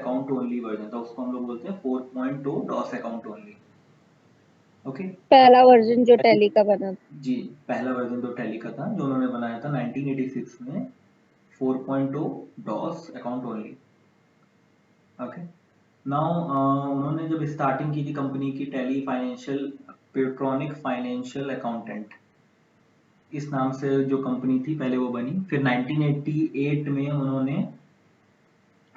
Account only version था, उसको हम लोग बोलते हैं 4.2 डॉस अकाउंट ओनली। ओके, पहला वर्जन जो टैली का बना था। जी, पहला वर्जन तो टैली का था जो उन्होंने बनाया था 1986 में, 4.2 DOS account only. Okay, now उन्होंने जब स्टार्टिंग की थी कंपनी की, टैली फाइनेंशियल पेट्रॉनिक फाइनेंशियल अकाउंटेंट इस नाम से जो कंपनी थी पहले वो बनी। फिर 1988 में उन्होंने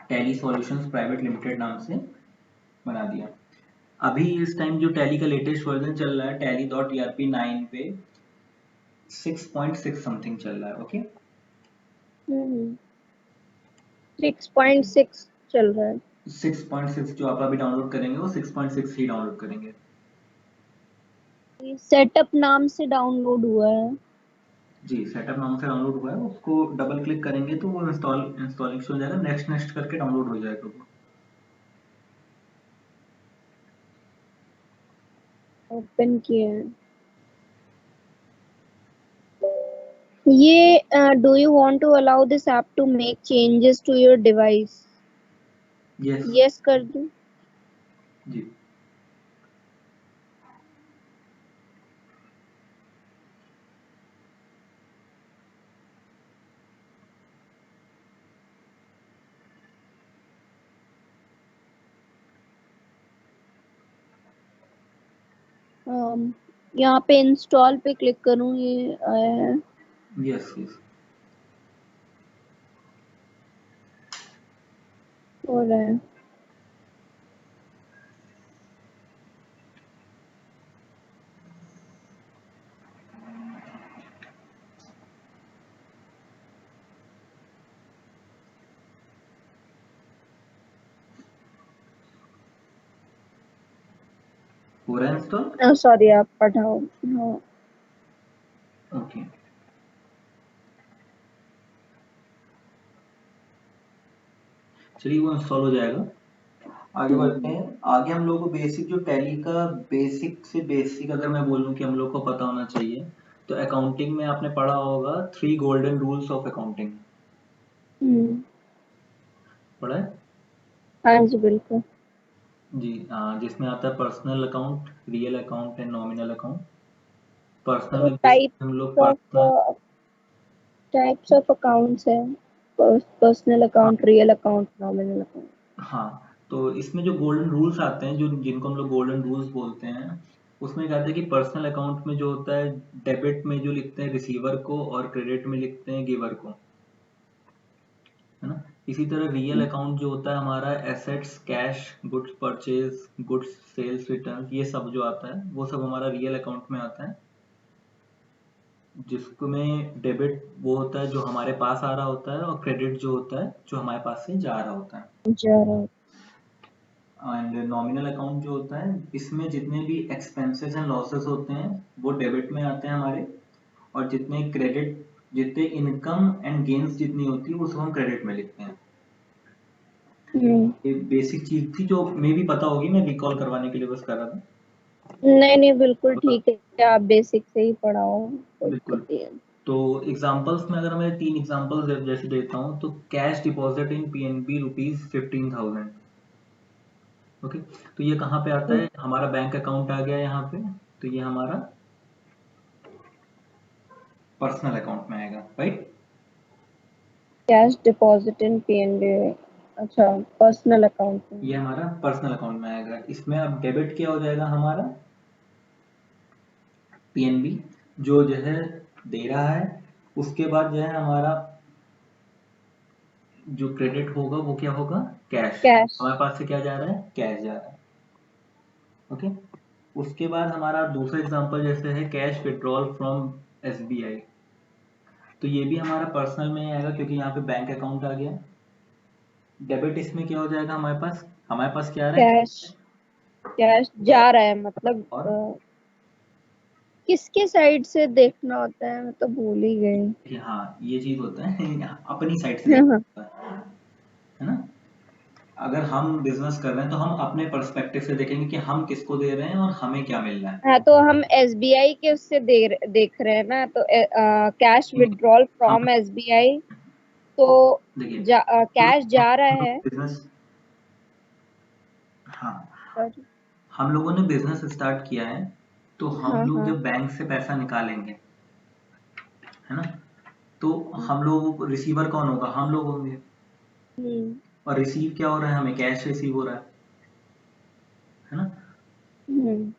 टैली सॉल्यूशंस प्राइवेट लिमिटेड नाम से बना दिया। अभी इस टाइम जो टैली का लेटेस्ट वर्जन चल रहा है टैली डॉट ERP 9 पे 6.6 समथिंग चल रहा है। ओके, 6.6 चल रहा है। 6.6 जो आप अभी डाउनलोड करेंगे वो 6.6 ही डाउनलोड करेंगे। सेटअप नाम से डाउनलोड हुआ है। जी, सेटअप नाम से डाउनलोड हुआ है, उसको डबल क्लिक करेंगे तो वो इंस्टॉलिंग हो जाएगा, नेक्स्ट नेक्स्ट करके डाउनलोड हो जाएगा वो। ओपन किया है ये। Do you want to allow this app to make changes to your device? Yes. Yes कर दूं? जी, यहाँ पे इंस्टॉल पे क्लिक करूँ, ये आया है। Yes yes. हो रहा है। हो रहा है इंस्टॉल। सॉरी, आप पढ़ाओ। हाँ। ओके, चलिए वो इंस्टॉल हो जाएगा। आगे बढ़ते हैं। आगे हम लोग को बेसिक जो टैली का बेसिक से बेसिक अगर मैं बोलूँ कि हम लोग को पता होना चाहिए, तो अकाउंटिंग में आपने पढ़ा होगा 3 गोल्डन रूल्स ऑफ अकाउंटिंग। हम्म। पढ़ा है? हाँ जी, बिल्कुल। जी, जिसमें आता है personal account, real account and nominal account. Personal तो में बेसिक हम लोग पर्सनल। टाइप्स ऑफ अकाउंट्स है। Personal account, real account, nominal account. हाँ, तो इसमें जो गोल्डन रूल्स आते हैं, जो जिनको हम लोग गोल्डन रूल्स बोलते हैं, उसमें क्या आता है कि पर्सनल अकाउंट में जो होता है, डेबिट में जो लिखते हैं रिसीवर को और क्रेडिट में लिखते हैं गिवर को, है ना? इसी तरह रियल अकाउंट जो होता है हमारा assets, cash, goods purchase, goods sales return, ये सब जो आता है वो सब हमारा रियल अकाउंट में आता है। जिसमें डेबिट वो होता है जो हमारे पास आ रहा होता है, और क्रेडिट जो होता है जो हमारे पास से जा रहा होता है। जा रहा है। एंड नॉमिनल अकाउंट जो होता है, इसमें जितने भी एक्सपेंसेस एंड लॉसेस होते हैं वो डेबिट में आते हैं हमारे, और जितने क्रेडिट, जितने इनकम एंड गेन्स जितनी होती है वो सब हम क्रेडिट में लिखते हैं। ये बेसिक चीज थी जो मे भी पता होगी, मैं रिकॉल करवाने के लिए बस कर रहा था। नहीं नहीं, बिल्कुल ठीक है, आप बेसिक से ही पढ़ाओ, कोई बिल्कुल। दिक्कत नहीं है। तो एग्जांपल्स में अगर मैं 3 एग्जांपल्स जैसे देता हूँ, तो cash deposit in PNB ₹15,000। Okay, तो ये कहाँ पे आता है? हमारा बैंक अकाउंट आ गया यहाँ पे, तो ये हमारा पर्सनल अकाउंट में आएगा, right? Cash deposit in PNB। अच्छा, पर्सनल अकाउंट में। ये हमारा पर्सनल अकाउंट में आएगा। इसमें अब डेबिट क्या हो जाएगा हमारा? PNB जो है दे रहा है। उसके बाद जो है हमारा जो क्रेडिट होगा वो क्या होगा? कैश। कैश। हमारे पास से क्या जा रहा है? कैश जा रहा है। ओके, उसके बाद हमारा दूसरा एग्जांपल जैसे है कैश विड्रॉल फ्रॉम SBI, तो ये भी हमारा पर्सनल में ही आएगा क्योंकि यहाँ पे बैंक अकाउंट आ गया। डेबिट इसमें क्या हो जाएगा हमारे पास? हमारे पास क्या आ रहा है? कैश। कैश जा रहा है, मतलब और किसके साइड से देखना होता है, मैं तो भूल ही गई। हाँ, ये चीज होता है अपनी साइड से देखना होता है ना? अगर हम बिजनेस कर रहे हैं तो हम अपने पर्सपेक्टिव से देखेंगे कि हम किसको दे रहे हैं और हमें क्या मिल रहा है। हाँ, तो हम SBI के उससे देख रहे हैं ना, तो कैश विड्रॉल हम फ्रॉम SBI। तो देखिए कैश जा रहा है। बिजनेस हाँ, Sorry. हम लोगों ने बिजनेस स्टार्ट किया है, तो हम हाँ लोग हाँ जब बैंक से पैसा निकालेंगे, है ना, तो हम लोग रिसीवर कौन होगा, हम लोग होंगे। हम्म और रिसीव क्या हो रहा है, हमें कैश रिसीव हो रहा है ना। हम्म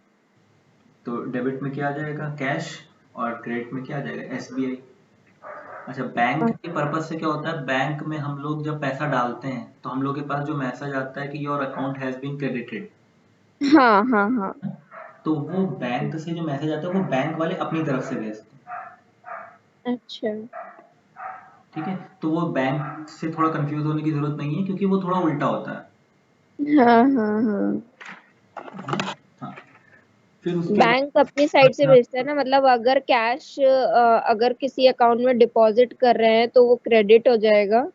तो डेबिट में क्या आ जाएगा, कैश, और क्रेडिट में क्या आ जाएगा, एसबीआई। अच्छा, बैंक के पर्पज से क्या होता है, बैंक में हम लोग जब पैसा डालते हैं तो हम लोग के पास जो मैसेज आता है कि your account has been credited, हाँ हाँ हाँ तो वो बैंक से जो मैसेज आता है वो बैंक वाले अपनी तरफ से भेजते हैं। अच्छा ठीक है, तो वो बैंक से थोड़ा कंफ्यूज होने की जरूरत नहीं है, क्योंकि वो थोड़ा उल्टा होता है। हाँ हाँ हाँ हाँ, फिर उसके बैंक अपनी साइड से बाद, भेजता है ना, मतलब अगर कैश अगर किसी अकाउंट में डिपॉजिट कर रहे हैं तो वो क्रेडिट हो जाएगा,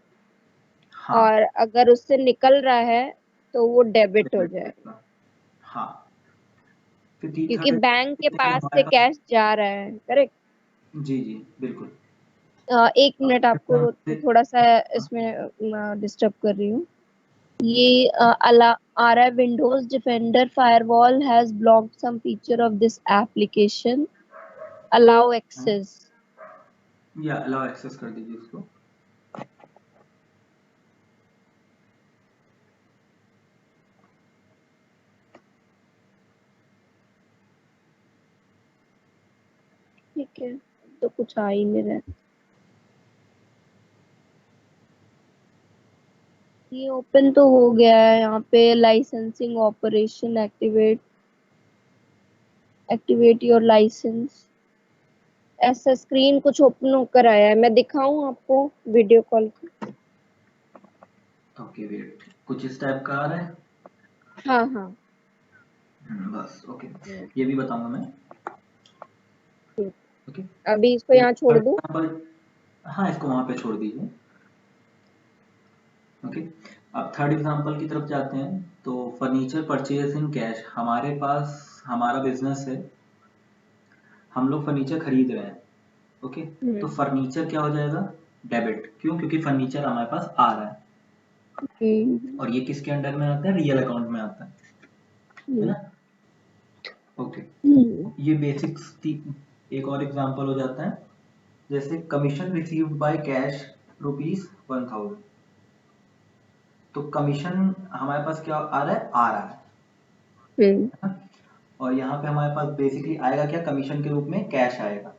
हाँ, और अगर उससे निकल रहा है तो वो डेबिट हो डेबिट जाएगा, रहेगा। हाँ, फिर तीसरा क्योंकि बैंक के तरीका पास हमारे से पास, कैश जा रहा है। करेक्ट। जी जी बिल्कुल। एक मिनट, फिर आपको हमसे, थोड़ा सा इसमें डिस्टर्ब कर रही हूँ। ये अला आ रहा है, Windows Defender firewall has blocked some feature of this application, allow access. या अलाउ एक्सेस कर दीजिए उसको। ठीक है, तो कुछ आ ही नहीं रहा है। ये ओपन तो हो गया है, यहाँ पे licensing operation activate, activate your license, ऐसा स्क्रीन कुछ ओपन होकर आया है। मैं दिखाऊं आपको वीडियो कॉल की? ओके वेट, कुछ इस टाइप का आ रहा है। हाँ हाँ बस ओके, हम्म, ये भी बताऊंगा मैं। ठीक। ओके, अभी इसको फिर यहाँ छोड़ दूं? एग्जाम्पल, हाँ इसको वहां पे छोड़ दीजिए। ओके, अब थर्ड एग्जांपल की तरफ जाते हैं। तो फर्नीचर परचेज इन कैश, हमारे पास हमारा बिजनेस है, हम लोग फर्नीचर खरीद रहे हैं। ओके, तो हम्म फर्नीचर क्या हो जाएगा, डेबिट, क्यों, क्योंकि फर्नीचर हमारे पास आ रहा है। हम्म और ये किसके अंडर में आता है, रियल अकाउंट में आता है हम्म ना। ओके, हम्म ये बेसिक्स, एक और एग्जांपल हो जाता है, जैसे कमीशन रिसीव्ड बाय कैश ₹1000। तो कमीशन हमारे पास क्या आ रहा है, आ रहा हम्म। है ना। और यहाँ पे हमारे पास बेसिकली आएगा क्या, कमीशन के रूप में कैश आएगा।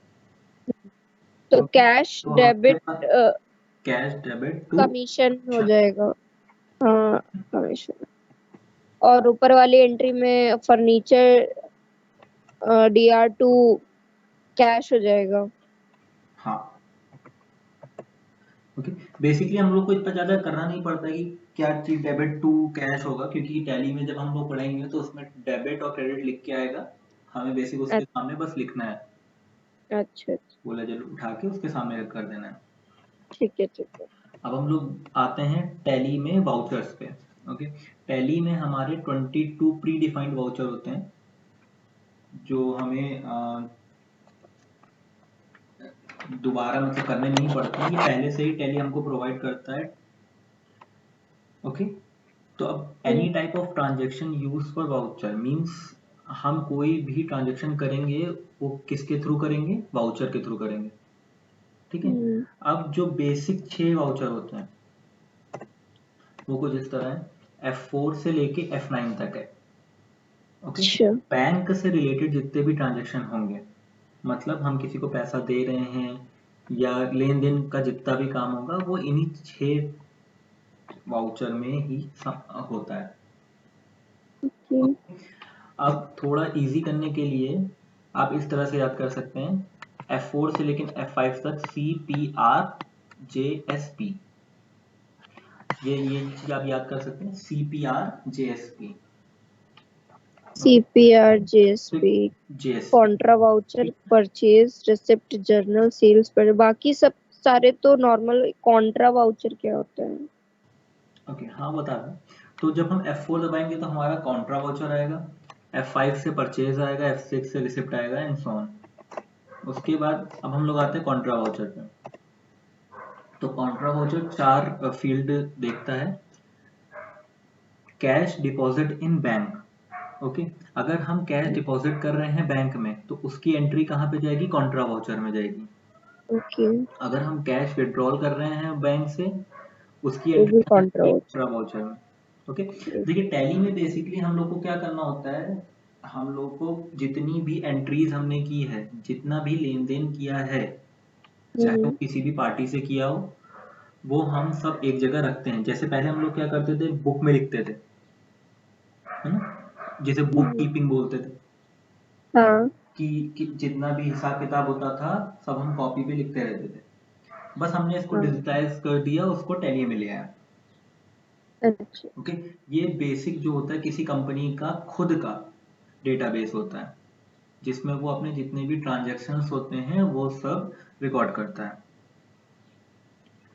तो ओके, कैश तो हमारे डेबिट पास कैश डेबिट टू, कमीशन हो जाएगा। हाँ, कमीशन। और ऊपर वाली एंट्री में फर्नीचर DR2 कैश हो जाएगा। हाँ ओके, बेसिकली हम लोग को इतना ज्यादा करना नहीं पड़ता है कि क्या चीज डेबिट टू कैश होगा, क्योंकि टैली में जब हम लोग पढ़ेंगे तो उसमें डेबिट और क्रेडिट लिख के आएगा, हमें बेसिक उसके सामने बस लिखना है, अच्छा अच्छा, वो लेजर उठा के उसके सामने कर देना है। ठीक है ठीक है। अब हम लोग आते हैं टैली में वाउचर्स पे। ओके, टैली में हमारे 22 प्री डिफाइंड वाउचर होते हैं, जो हमें दोबारा मतलब करने नहीं पड़ते हैं, ये पहले से ही टैली हमको प्रोवाइड करता है। ओके, तो अब any hmm type of transaction use for voucher means, हम कोई भी ट्रांजेक्शन करेंगे वो किसके थ्रू करेंगे, वाउचर के थ्रू करेंगे। ठीक है, हम्म, अब जो बेसिक 6 वाउचर होते हैं वो कुछ इस तरह है, F4 से लेके F9 तक है। ओके, अच्छा। बैंक से रिलेटेड जितने भी ट्रांजेक्शन होंगे, मतलब हम किसी को पैसा दे रहे हैं या लेन देन का जितना भी काम होगा वो इन्हीं 6 वाउचर में ही होता है। ओके। अब थोड़ा इजी करने के लिए आप इस तरह से याद कर सकते हैं, F4 से लेकिन F5 तक CPRJSP, ये चीज आप याद कर सकते हैं, CPRJSP। CPR JSP, JSP, contra voucher, purchase receipt, journal, sales पर, बाकी सब सारे तो नॉर्मल। कॉन्ट्रा वाउचर क्या होता है? ओके हाँ बता दें। तो जब हम F4 दबाएंगे तो हमारा कॉन्ट्रा वाउचर आएगा, F5 से परचेज आएगा, F6 से रिसिप्ट आएगा एंड सो ऑन। उसके बाद अब हम लोग आते हैं कॉन्ट्रा वाउचर पे। तो कॉन्ट्रा वाउचर 4 फील्ड देखता है, cash deposit in bank. Okay, अगर हम कैश डिपॉजिट कर रहे हैं बैंक में तो उसकी एंट्री कहाँ पे जाएगी? कॉन्ट्रा वाउचर में जाएगी। ओके, अगर हम कैश विड्रॉल कर रहे हैं बैंक से, उसकी वो एंट्री भी कहाँ जाएगी? कॉन्ट्रोवर्ट। कॉन्ट्रा वाउचर में। ओके, देखिए टैली में बेसिकली हम लोग को क्या करना होता है, हम लोग को जितनी भी एंट्रीज हमने की है, जितना भी लेन देन किया है, चाहे वो किसी भी पार्टी से किया हो, वो हम सब एक जगह रखते हैं। जैसे पहले हम लोग क्या करते थे, बुक में लिखते थे, है ना, जिसे बुक कीपिंग बोलते थे, हाँ, कि जितना भी हिसाब किताब होता था सब हम कॉपी पे लिखते रहते थे। बस हमने इसको हाँ, डिजिटाइज कर दिया, उसको टैली में ले आया। अच्छा। ओके, ये बेसिक जो होता है किसी कंपनी का खुद का डेटाबेस होता है, जिसमें वो अपने जितने भी ट्रांजैक्शंस होते हैं वो सब रिकॉर्ड करता है।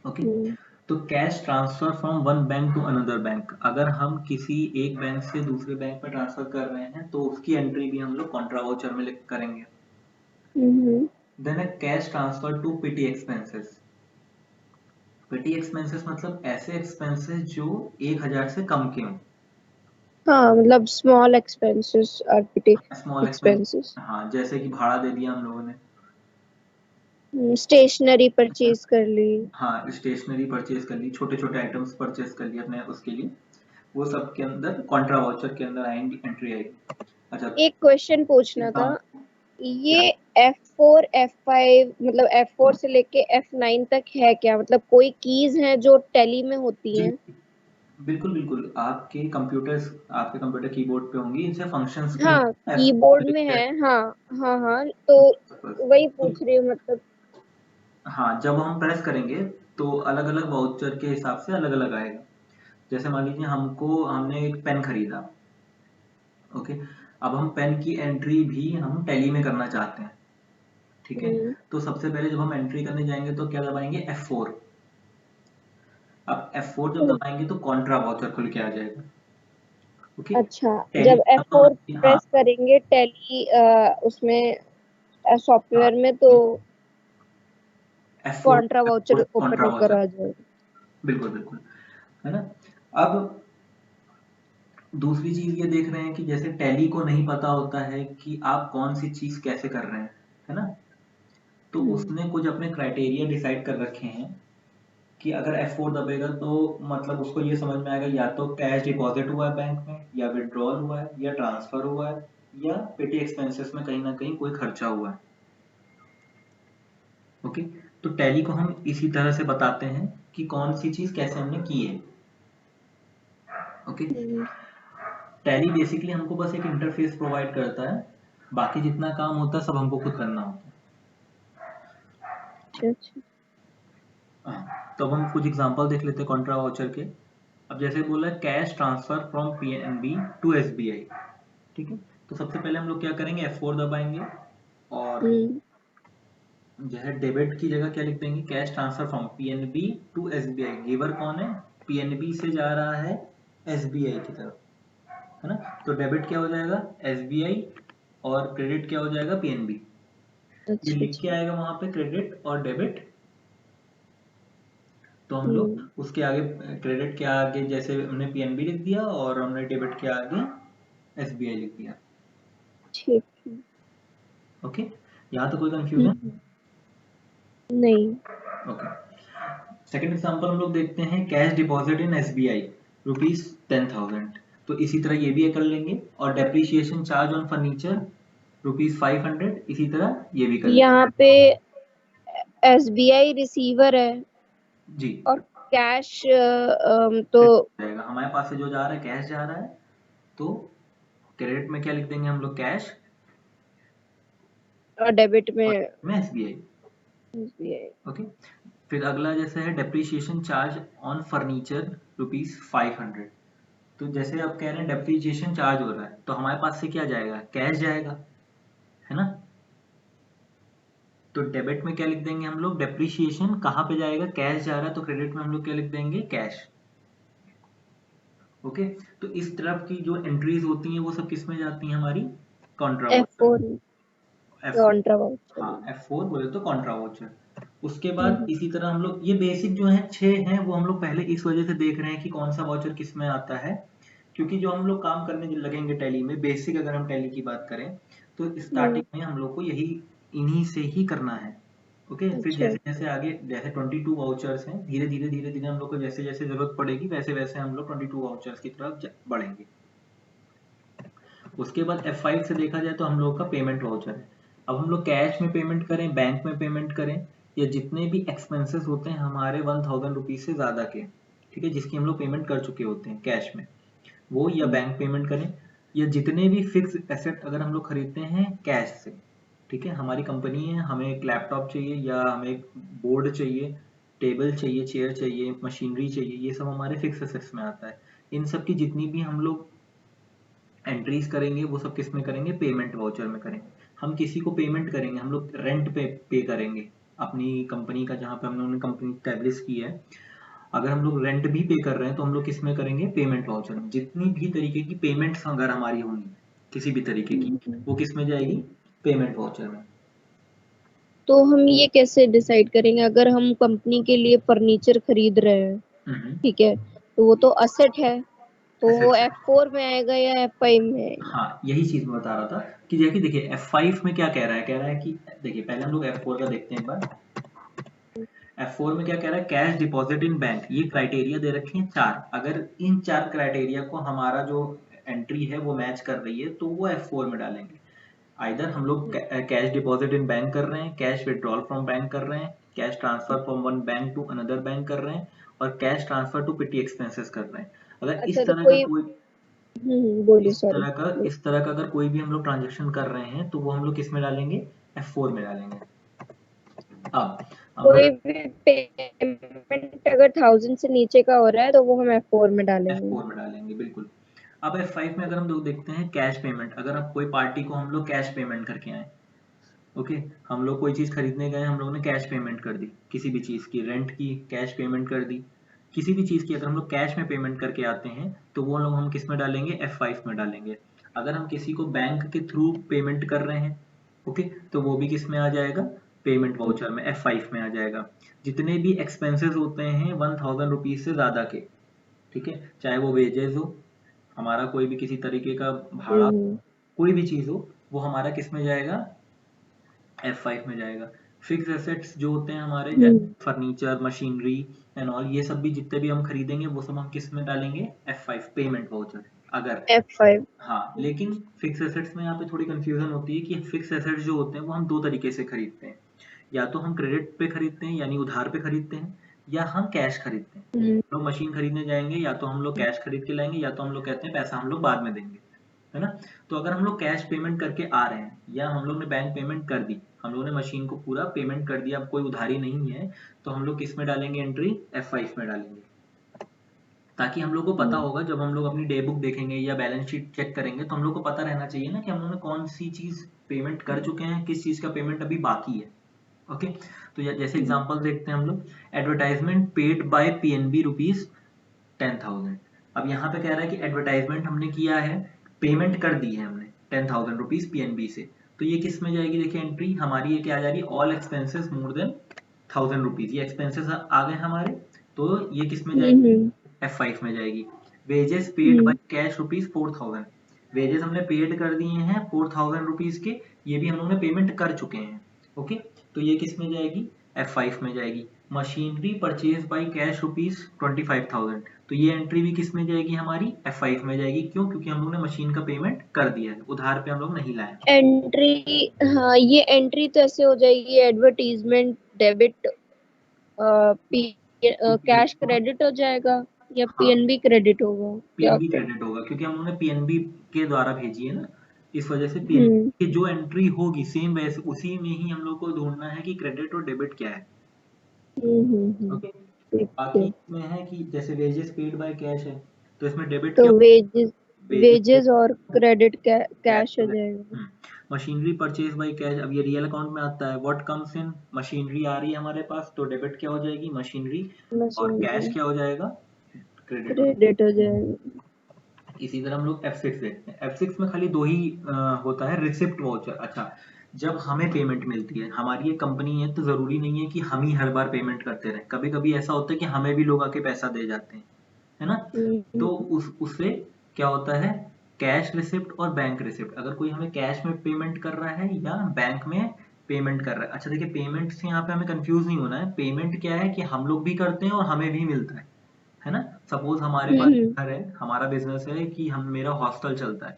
ओके, तो cash transfer from one bank to another bank, अगर हम किसी एक बैंक से दूसरे बैंक में ट्रांसफर कर रहे हैं तो उसकी एंट्री भी हम लोग कॉन्ट्रा वाउचर में लिख करेंगे। Then cash transfer to PT expenses. PT expenses मतलब ऐसे एक्सपेंसेस जो 1000 से कम के हों। हाँ, मतलब small expenses are petty small expense, expenses. हाँ, जैसे कि भाड़ा दे दिया हम लोगों ने, स्टेशनरी परचेज कर ली। हाँ, स्टेशनरी परचेज कर ली, छोटे छोटे आइटम्स परचेज कर लिए अपने उसके लिए, वो सब के अंदर कॉन्ट्रा वाउचर के अंदर आएंगी, एंट्री आएगी। अच्छा, एक क्वेश्चन पूछना था, हाँ, क्या? ये F4 F5 मतलब F4 से लेके F9 तक है क्या? मतलब कोई कीज हैं जो टैली में होती जी, हैं? बिल्कुल बिल्कुल, आपके कंप्यूटर कीबोर्ड पे होंगी, इनसे फंक्शंस के हाँ, F4 कीबोर्ड से में लेकर है। हाँ, हाँ, हाँ, तो वही तो पूछ रही हूँ मतलब। हाँ, जब हम प्रेस करेंगे तो अलग अलग वाउचर के हिसाब से अलग अलग आएगा। जैसे मान लीजिए हमने एक पेन खरीदा। ओके, अब हम पेन की एंट्री भी हम टैली में करना चाहते हैं। ठीक है, तो सबसे पहले जब हम एंट्री करने जाएंगे तो क्या दबाएंगे? F4। अब F4 जब दबाएंगे तो कॉन्ट्रा वाउचर खुल के आ जाएगा। ओके, अच्छा, टैली जब खत्म F4 होती है, हाँ, प्रेस करेंगे टैली उसमें हाँ, सॉफ्टवेयर में, तो F4 Contra voucher F4 open Contra होकर वाउचर, आ जाएगा। बिल्कुल बिल्कुल, है ना। अब दूसरी चीज ये देख रहे हैं कि जैसे टैली को नहीं पता होता है कि आप कौन सी चीज कैसे कर रहे हैं, है ना, तो उसने कुछ अपने क्राइटेरिया डिसाइड कर रखे हैं कि अगर F4 दबेगा तो मतलब उसको ये समझ में आएगा या तो कैश डिपॉजिट हुआ है बैंक में, या विड्रॉल हुआ है, या ट्रांसफर हुआ है, या पेटी एक्सपेंसेस में कहीं ना कहीं कोई खर्चा हुआ है। ओके, तो टैली को हम इसी तरह से बताते हैं कि कौन सी चीज कैसे हमने की है। ओके, टैली बेसिकली हमको बस एक इंटरफेस प्रोवाइड करता है, बाकी जितना काम होता है सब हमको खुद करना होता अच्छा, अच्छा। है। हाँ, तो अब हम कुछ एग्जांपल देख लेते हैं कॉन्ट्रा वाउचर के। अब जैसे बोला cash transfer from PNB to SBI. ठीक है, तो सबसे पहले हम लोग क्या करेंगे? F4 दबाएंगे और जो है डेबिट की जगह क्या लिख देंगे? Cash transfer from PNB to SBI. Giver कौन है? पीएनबी से जा रहा है एसबीआई की तरफ, है ना, तो डेबिट क्या हो जाएगा? एसबीआई, और क्रेडिट क्या हो जाएगा? पीएनबी। ये अच्छा, लिख के अच्छा। आएगा वहां पे क्रेडिट और डेबिट, तो हम लोग उसके आगे क्रेडिट के आगे जैसे हमने पीएनबी लिख दिया और हमने डेबिट के आगे एसबीआई लिख दिया। ठीक है। ओके, यहाँ तो कोई कंफ्यूजन? नहीं। ओके, सेकेंड एग्जाम्पल हम लोग देखते हैं कैश डिपॉजिट इन एसबीआई ₹10,000। तो इसी तरह ये भी कर लेंगे, और डेप्रिसिएशन चार्ज ऑन फर्नीचर ₹500, इसी तरह ये भी कर लेंगे। यहाँ पे एसबीआई रिसीवर है जी, और कैश तो जाएगा हमारे पास से जो जा रहा है कैश जा रहा है, तो क्रेडिट में क्या लिख देंगे हम लोग? कैश, डेबिट और में में एसबीआई। एसबीआई। ओके, फिर अगला जैसे है डेप्रिसिएशन चार्ज ऑन फर्नीचर ₹500। तो जैसे आप कह रहे हैं डेप्रिसिएशन चार्ज हो रहा है, तो हमारे पास से क्या जाएगा? कैश जाएगा, है ना, तो डेबिट में क्या लिख देंगे हम लोग? डेप्रिसिएशन कहाँ पे जाएगा? कैश जा रहा है, तो क्रेडिट में हम लोग क्या लिख देंगे? कैश। ओके, तो इस तरफ की जो एंट्रीज होती हैं वो सब किस में जाती हैं? हमारी Contra voucher. F4 F4, Contra voucher. हाँ, F4 बोले तो कॉन्ट्रा वाउचर। उसके बाद इसी तरह हम लोग ये बेसिक जो है 6 हैं वो हम लोग पहले इस वजह से देख रहे हैं कि कौन सा वाउचर किस में आता है, क्योंकि जो हम लोग काम करने लगेंगे टैली में, बेसिक अगर हम टैली की बात करें तो स्टार्टिंग में हम लोग को यही इन्हीं से ही करना है। ओके, फिर अच्छा। जैसे जैसे आगे, जैसे 22 वाउचर्स हैं, धीरे धीरे हम लोग को जैसे जैसे जरूरत पड़ेगी वैसे वैसे हम लोग 22 वाउचर्स की तरफ बढ़ेंगे। उसके बाद F5 से देखा जाए तो हम लोग का पेमेंट वाउचर है। अब हम लोग कैश में पेमेंट करें, बैंक में पेमेंट करें, या जितने भी एक्सपेंसेस होते हैं हमारे 1000 रुपीज से ज्यादा के, ठीक है, जिसकी हम लोग पेमेंट कर चुके होते हैं कैश में, वो या बैंक पेमेंट करें, या जितने भी फिक्स एसेट अगर हम लोग खरीदते हैं कैश से, ठीक है, हमारी कंपनी है, हमें एक लैपटॉप चाहिए या हमें एक बोर्ड चाहिए, टेबल चाहिए, चेयर चाहिए, मशीनरी चाहिए, ये सब हमारे फिक्स एसेट्स में आता है। इन सब की जितनी भी हम लोग एंट्रीज करेंगे वो सब किस में करेंगे, पेमेंट वाउचर में करेंगे। हम किसी को पेमेंट करेंगे, हम लोग रेंट पे करेंगे अपनी कंपनी का, जहाँ पे हमने कंपनी स्टैब्लिश की है, अगर हम लोग रेंट भी पे कर रहे हैं तो हम लोग किस में करेंगे, पेमेंट वाउचर में। जितनी भी तरीके की पेमेंट्स अगर हमारी होंगी किसी भी तरीके की, वो किस में जाएगी, पेमेंट वाउचर में। तो हम ये कैसे डिसाइड करेंगे अगर हम कंपनी के लिए फर्नीचर खरीद रहे हैं, ठीक है, तो वो तो असेट है, तो वो एसेट्स है। F4 में आएगा या F5 में आएगा? हाँ, यही चीज मैं बता रहा था कि जैसे देखिए F5 में क्या कह रहा है, कह रहा है कि देखिए पहले हम लोग F4 का देखते हैं एक बार। F4 में क्या कह रहा है, कैश डिपॉजिट इन बैंक, ये क्राइटेरिया दे रखे हैं 4। अगर इन 4 क्राइटेरिया को हमारा जो एंट्री है वो मैच कर रही है तो वो F4 में डालेंगे। आइदर हम लोग कैश डिपॉजिट इन बैंक कर रहे हैं, कैश विड्रॉल फ्रॉम बैंक कर रहे हैं, cash transfer from one bank to another bank कर रहे हैं, और cash transfer to petty expenses कर रहे हैं। अगर अच्छा, तो कोई बोलिए, सॉरी। इस तरह का अगर कोई भी हम लोग ट्रांजेक्शन कर रहे हैं तो वो हम लोग किस में डालेंगे, F4 में डालेंगे। अब हम कोई लोग भी पेमेंट अगर 1000 से नीचे का हो रहा है तो वो हम F4 में डालेंगे। F4 में डालेंगे, बिल्कुल। अब F5 में अगर हम लोग देखते हैं कैश पेमेंट, अगर अब कोई पार्टी को हम लोग कैश पेमेंट करके आए, ओके, हम लोग कोई चीज खरीदने गए, हम लोग ने कैश पेमेंट कर दी, किसी भी चीज की, रेंट की कैश पेमेंट कर दी, किसी भी चीज की अगर हम लोग कैश में पेमेंट करके आते हैं तो वो लोग हम किस में डालेंगे, F5 में डालेंगे। अगर हम किसी को बैंक के थ्रू पेमेंट कर रहे हैं, ओके, तो वो भी किस में आ जाएगा, पेमेंट वाउचर में, F5 में आ जाएगा। जितने भी एक्सपेंसेस होते हैं 1000 रुपीज से ज्यादा के, ठीक है, चाहे वो वेजेस हो, हमारा कोई भी किसी तरीके का भाड़ा, कोई भी चीज हो, वो हमारा किस में जाएगा, F5 में जाएगा। फिक्स एसेट्स जो होते हैं हमारे, जैसे फर्नीचर, मशीनरी एंड ऑल, ये सब भी जितने भी हम खरीदेंगे वो सब हम किस में डालेंगे, F5, पेमेंट वाउचर। अगर F5। हाँ, लेकिन फिक्स एसेट्स में यहाँ पे थोड़ी कंफ्यूजन होती है कि फिक्स एसेट्स जो होते हैं वो हम दो तरीके से खरीदते हैं, या तो हम क्रेडिट पे खरीदते हैं यानी उधार पे खरीदते हैं, या हम कैश खरीदते हैं। लोग मशीन खरीदने जाएंगे या तो हम लोग कैश खरीद के लाएंगे, या तो हम लोग कहते हैं पैसा हम लोग बाद में देंगे, है ना। तो अगर हम लोग कैश पेमेंट करके आ रहे हैं, या हम लोग ने बैंक पेमेंट कर दी, हम लोग ने मशीन को पूरा पेमेंट कर दिया, अब कोई उधारी नहीं है, तो हम लोग किस में डालेंगे एंट्री, F5 में डालेंगे। ताकि हम लोग को पता होगा, जब हम लोग अपनी डे बुक देखेंगे या बैलेंस शीट चेक करेंगे तो हम लोग को पता रहना चाहिए ना कि हम लोग ने कौन सी चीज पेमेंट कर चुके हैं, किस चीज का पेमेंट अभी बाकी है। ओके, तो जैसे एग्जांपल देखते हैं हम लोग, advertisement paid by PNB rupees 10,000। अब यहाँ पे कह रहा है कि एडवर्टाइजमेंट हमने किया है, पेमेंट कर दी है हमने 10,000 रुपीज पीएनबी से, तो ये किस में जाएगी, देखिए एंट्री हमारी ये क्या आ जाएगी, all expenses more than 1000 rupees, ये एक्सपेंसेस आ गए हमारे, तो ये किस में जाएगी, F5 में जाएगी। Wages paid by cash rupees 4000, wages हमने पेड कर दिए हैं 4000 रुपीज के, ये भी हम लोग ने पेमेंट कर चुके हैं, ओके, तो ये किस में जाएगी, F5 में जाएगी। Machinery purchase by cash rupees 25,000, तो ये एंट्री भी किस में जाएगी, हमारी F5 में जाएगी। क्यों, क्योंकि हम लोग ने मशीन का पेमेंट कर दिया है, उधार पे हम लोग नहीं लाए। एंट्री, हाँ, ये एंट्री तो ऐसे हो जाएगी, एडवर्टीजमेंट डेबिट, कैश क्रेडिट हो जाएगा या हाँ, पीएनबी क्रेडिट होगा, क्या पीएनबी होता है? क्रेडिट होगा, क्योंकि हम लोग ने पीएनबी के द्वारा भेजी है ना, इस वजह से पीएनबी की जो एंट्री होगी सेम वैसे उसी में ही हम लोग को ढूंढना है कि क्रेडिट और डेबिट क्या है। ओके, ठीक बाकी है। इसमें है कि जैसे वेजेस पेड बाय कैश है, तो इसमें डेबिट तो क्या, वेजेस वेजेस वेजेस और क्रेडिट कैश कैश हो हो गए। जाएगा। मशीनरी परचेज बाय कैश, अब ये रियल अकाउंट में आता है, व्हाट कम्स इन, मशीनरी आ रही है हमारे पास, तो डेबिट क्या हो जाएगी, मशीनरी, और कैश मशीनरी क्या हो जाएगा, क्रेडिट हो। क्रेडिट हो जाएगा। इसी तरह हम लोग F6 देखते हैं। F6 में खाली दो ही होता है, रिसिप्ट वाउचर। अच्छा, जब हमें पेमेंट मिलती है, हमारी एक कंपनी है तो जरूरी नहीं है कि हम ही हर बार पेमेंट करते रहें, कभी कभी ऐसा होता है कि हमें भी लोग आके पैसा दे जाते हैं, है ना। तो उससे क्या होता है, कैश रिसिप्ट और बैंक रिसिप्ट। अगर कोई हमें कैश में पेमेंट कर रहा है या बैंक में पेमेंट कर रहा है। अच्छा देखिए, पेमेंट से यहाँ पे हमें कंफ्यूज नहीं होना है। पेमेंट क्या है कि हम लोग भी करते हैं और हमें भी मिलता है ना। सपोज हमारे पास हम्म घर है, हमारा बिजनेस है कि हम मेरा हॉस्टल चलता है,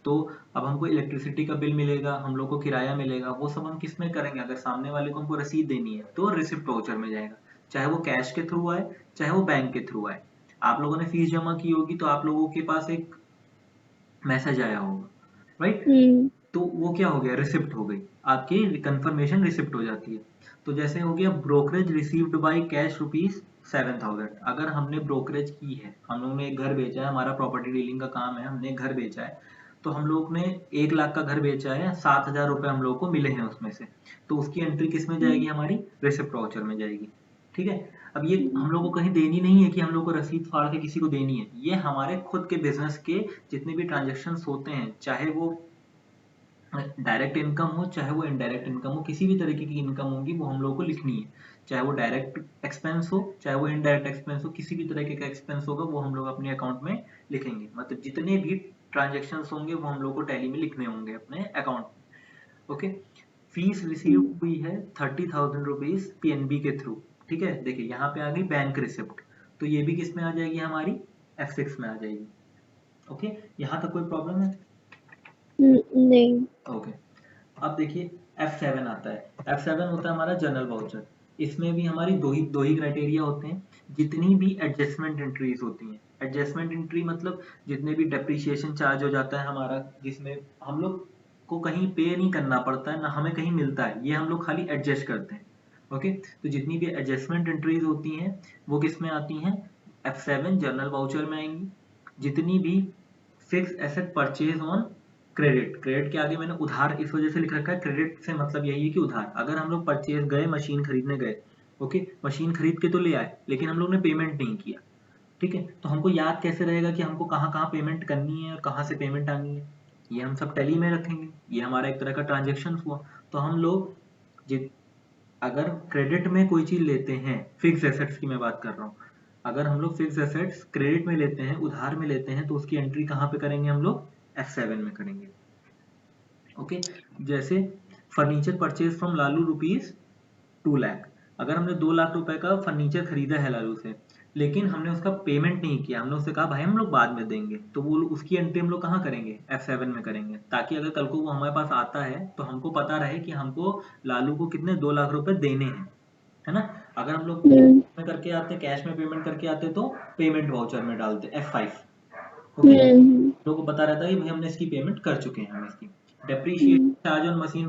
तो अब हमको इलेक्ट्रिसिटी का बिल मिलेगा, हम लोग को किराया मिलेगा, वो सब हम किस में करेंगे, अगर सामने वाले को हमको रसीद देनी है तो रिसिप्ट वाउचर में जाएगा, चाहे वो कैश के थ्रू आए चाहे वो बैंक के थ्रू आए। आप लोगों ने फीस जमा की होगी तो आप लोगों के पास एक मैसेज आया होगा, राइट। हम्म तो वो क्या हो गया, रिसिप्ट हो गई, आपकी कंफर्मेशन रिसिप्ट हो जाती है। तो जैसे हो गया ब्रोकरेज रिसीव्ड बाय कैश ₹7,000। अगर हमने ब्रोकरेज की है, हम लोग ने एक घर बेचा है, हमारा प्रॉपर्टी डीलिंग का काम है, हमने एक घर बेचा है, तो हम लोग ने 1 लाख का घर बेचा है, 7,000 रुपए हम लोग को मिले हैं उसमें से, तो उसकी एंट्री किस में जाएगी, हमारी रिसिप्ट वाउचर में जाएगी। ठीक है। अब ये हम लोग को कहीं देनी नहीं है कि हम लोग को रसीद फाड़ के किसी को देनी है, ये हमारे खुद के बिजनेस के जितने भी ट्रांजेक्शन होते हैं, चाहे वो डायरेक्ट इनकम हो चाहे वो इनडायरेक्ट इनकम हो, किसी भी तरीके की इनकम होगी वो हम लोगों को लिखनी है, चाहे वो डायरेक्ट एक्सपेंस हो चाहे वो इनडायरेक्ट एक्सपेंस हो, किसी भी तरीके का एक्सपेंस होगा वो हम लोग अपने अकाउंट में लिखेंगे। मतलब जितने भी ट्रांजेक्शन होंगे वो हम लोग को टैली में लिखने होंगे अपने अकाउंट में। ओके। फीस रिसीव हुई है 30,000 रुपीज पीएनबी के थ्रू। ठीक है, देखिए यहाँ पे आ गई बैंक रिसिप्ट, तो ये भी किस में आ जाएगी, हमारी F6 में आ जाएगी। ओके, यहाँ तक कोई प्रॉब्लम है? नहीं। ओके। अब देखिए F7 आता है। F7 होता है हमारा जनरल वाउचर। इसमें भी हमारी दो ही क्राइटेरिया होते हैं। जितनी भी एडजस्टमेंट एंट्रीज होती हैं, एडजस्टमेंट एंट्री मतलब जितने भी डेप्रिसिएशन चार्ज हो जाता है हमारा, जिसमें हम लोग को कहीं पे नहीं करना पड़ता है ना हमें कहीं मिलता है, ये हम लोग खाली एडजस्ट करते हैं। ओके, तो जितनी भी एडजस्टमेंट एंट्रीज होती हैं वो किस में आती हैं, F7 जनरल वाउचर में आएंगी। जितनी भी fix asset purchase on credit, credit के आगे मैंने उधार इस वजह से लिख रखा है, क्रेडिट से मतलब यही है कि उधार। अगर हम लोग परचेज गए, मशीन खरीदने गए, ओके, मशीन खरीद के तो ले आए लेकिन हम लोग ने पेमेंट नहीं किया, ठीक है, तो हमको याद कैसे रहेगा कि हमको कहाँ कहाँ पेमेंट करनी है और कहाँ से पेमेंट आनी है, ये हम सब टैली में रखेंगे, ये हमारा एक तरह का ट्रांजेक्शन हुआ। तो हम लोग जित अगर क्रेडिट में कोई चीज लेते हैं, फिक्स एसेट्स की मैं बात कर रहा हूँ, अगर हम लोग फिक्स एसेट्स क्रेडिट में लेते हैं, उधार में लेते हैं, तो उसकी एंट्री कहाँ पे करेंगे, हम लोग F7 में करेंगे। ओके। जैसे furniture purchase from Lalu ₹2 lakh. अगर हमने 2 लाख रुपए का फर्नीचर खरीदा है लालू से, लेकिन हमने उसका पेमेंट नहीं किया, हमने उससे कहा भाई हम लोग बाद में देंगे, तो वो उसकी एंट्री हम लोग कहाँ करेंगे, F7 में करेंगे, ताकि अगर कल को वो हमारे पास आता है तो हमको पता रहे कि हमको लालू को कितने 2 लाख रुपए देने हैं, है ना। अगर हम लोग हम्म में करके आते, कैश में पेमेंट करके आते, तो पेमेंट वाउचर में डालते F5। ओके, लोगों को पता रहता है कि भाई हमने इसकी पेमेंट कर चुके हैं हम इसकी। Depreciation charge on machine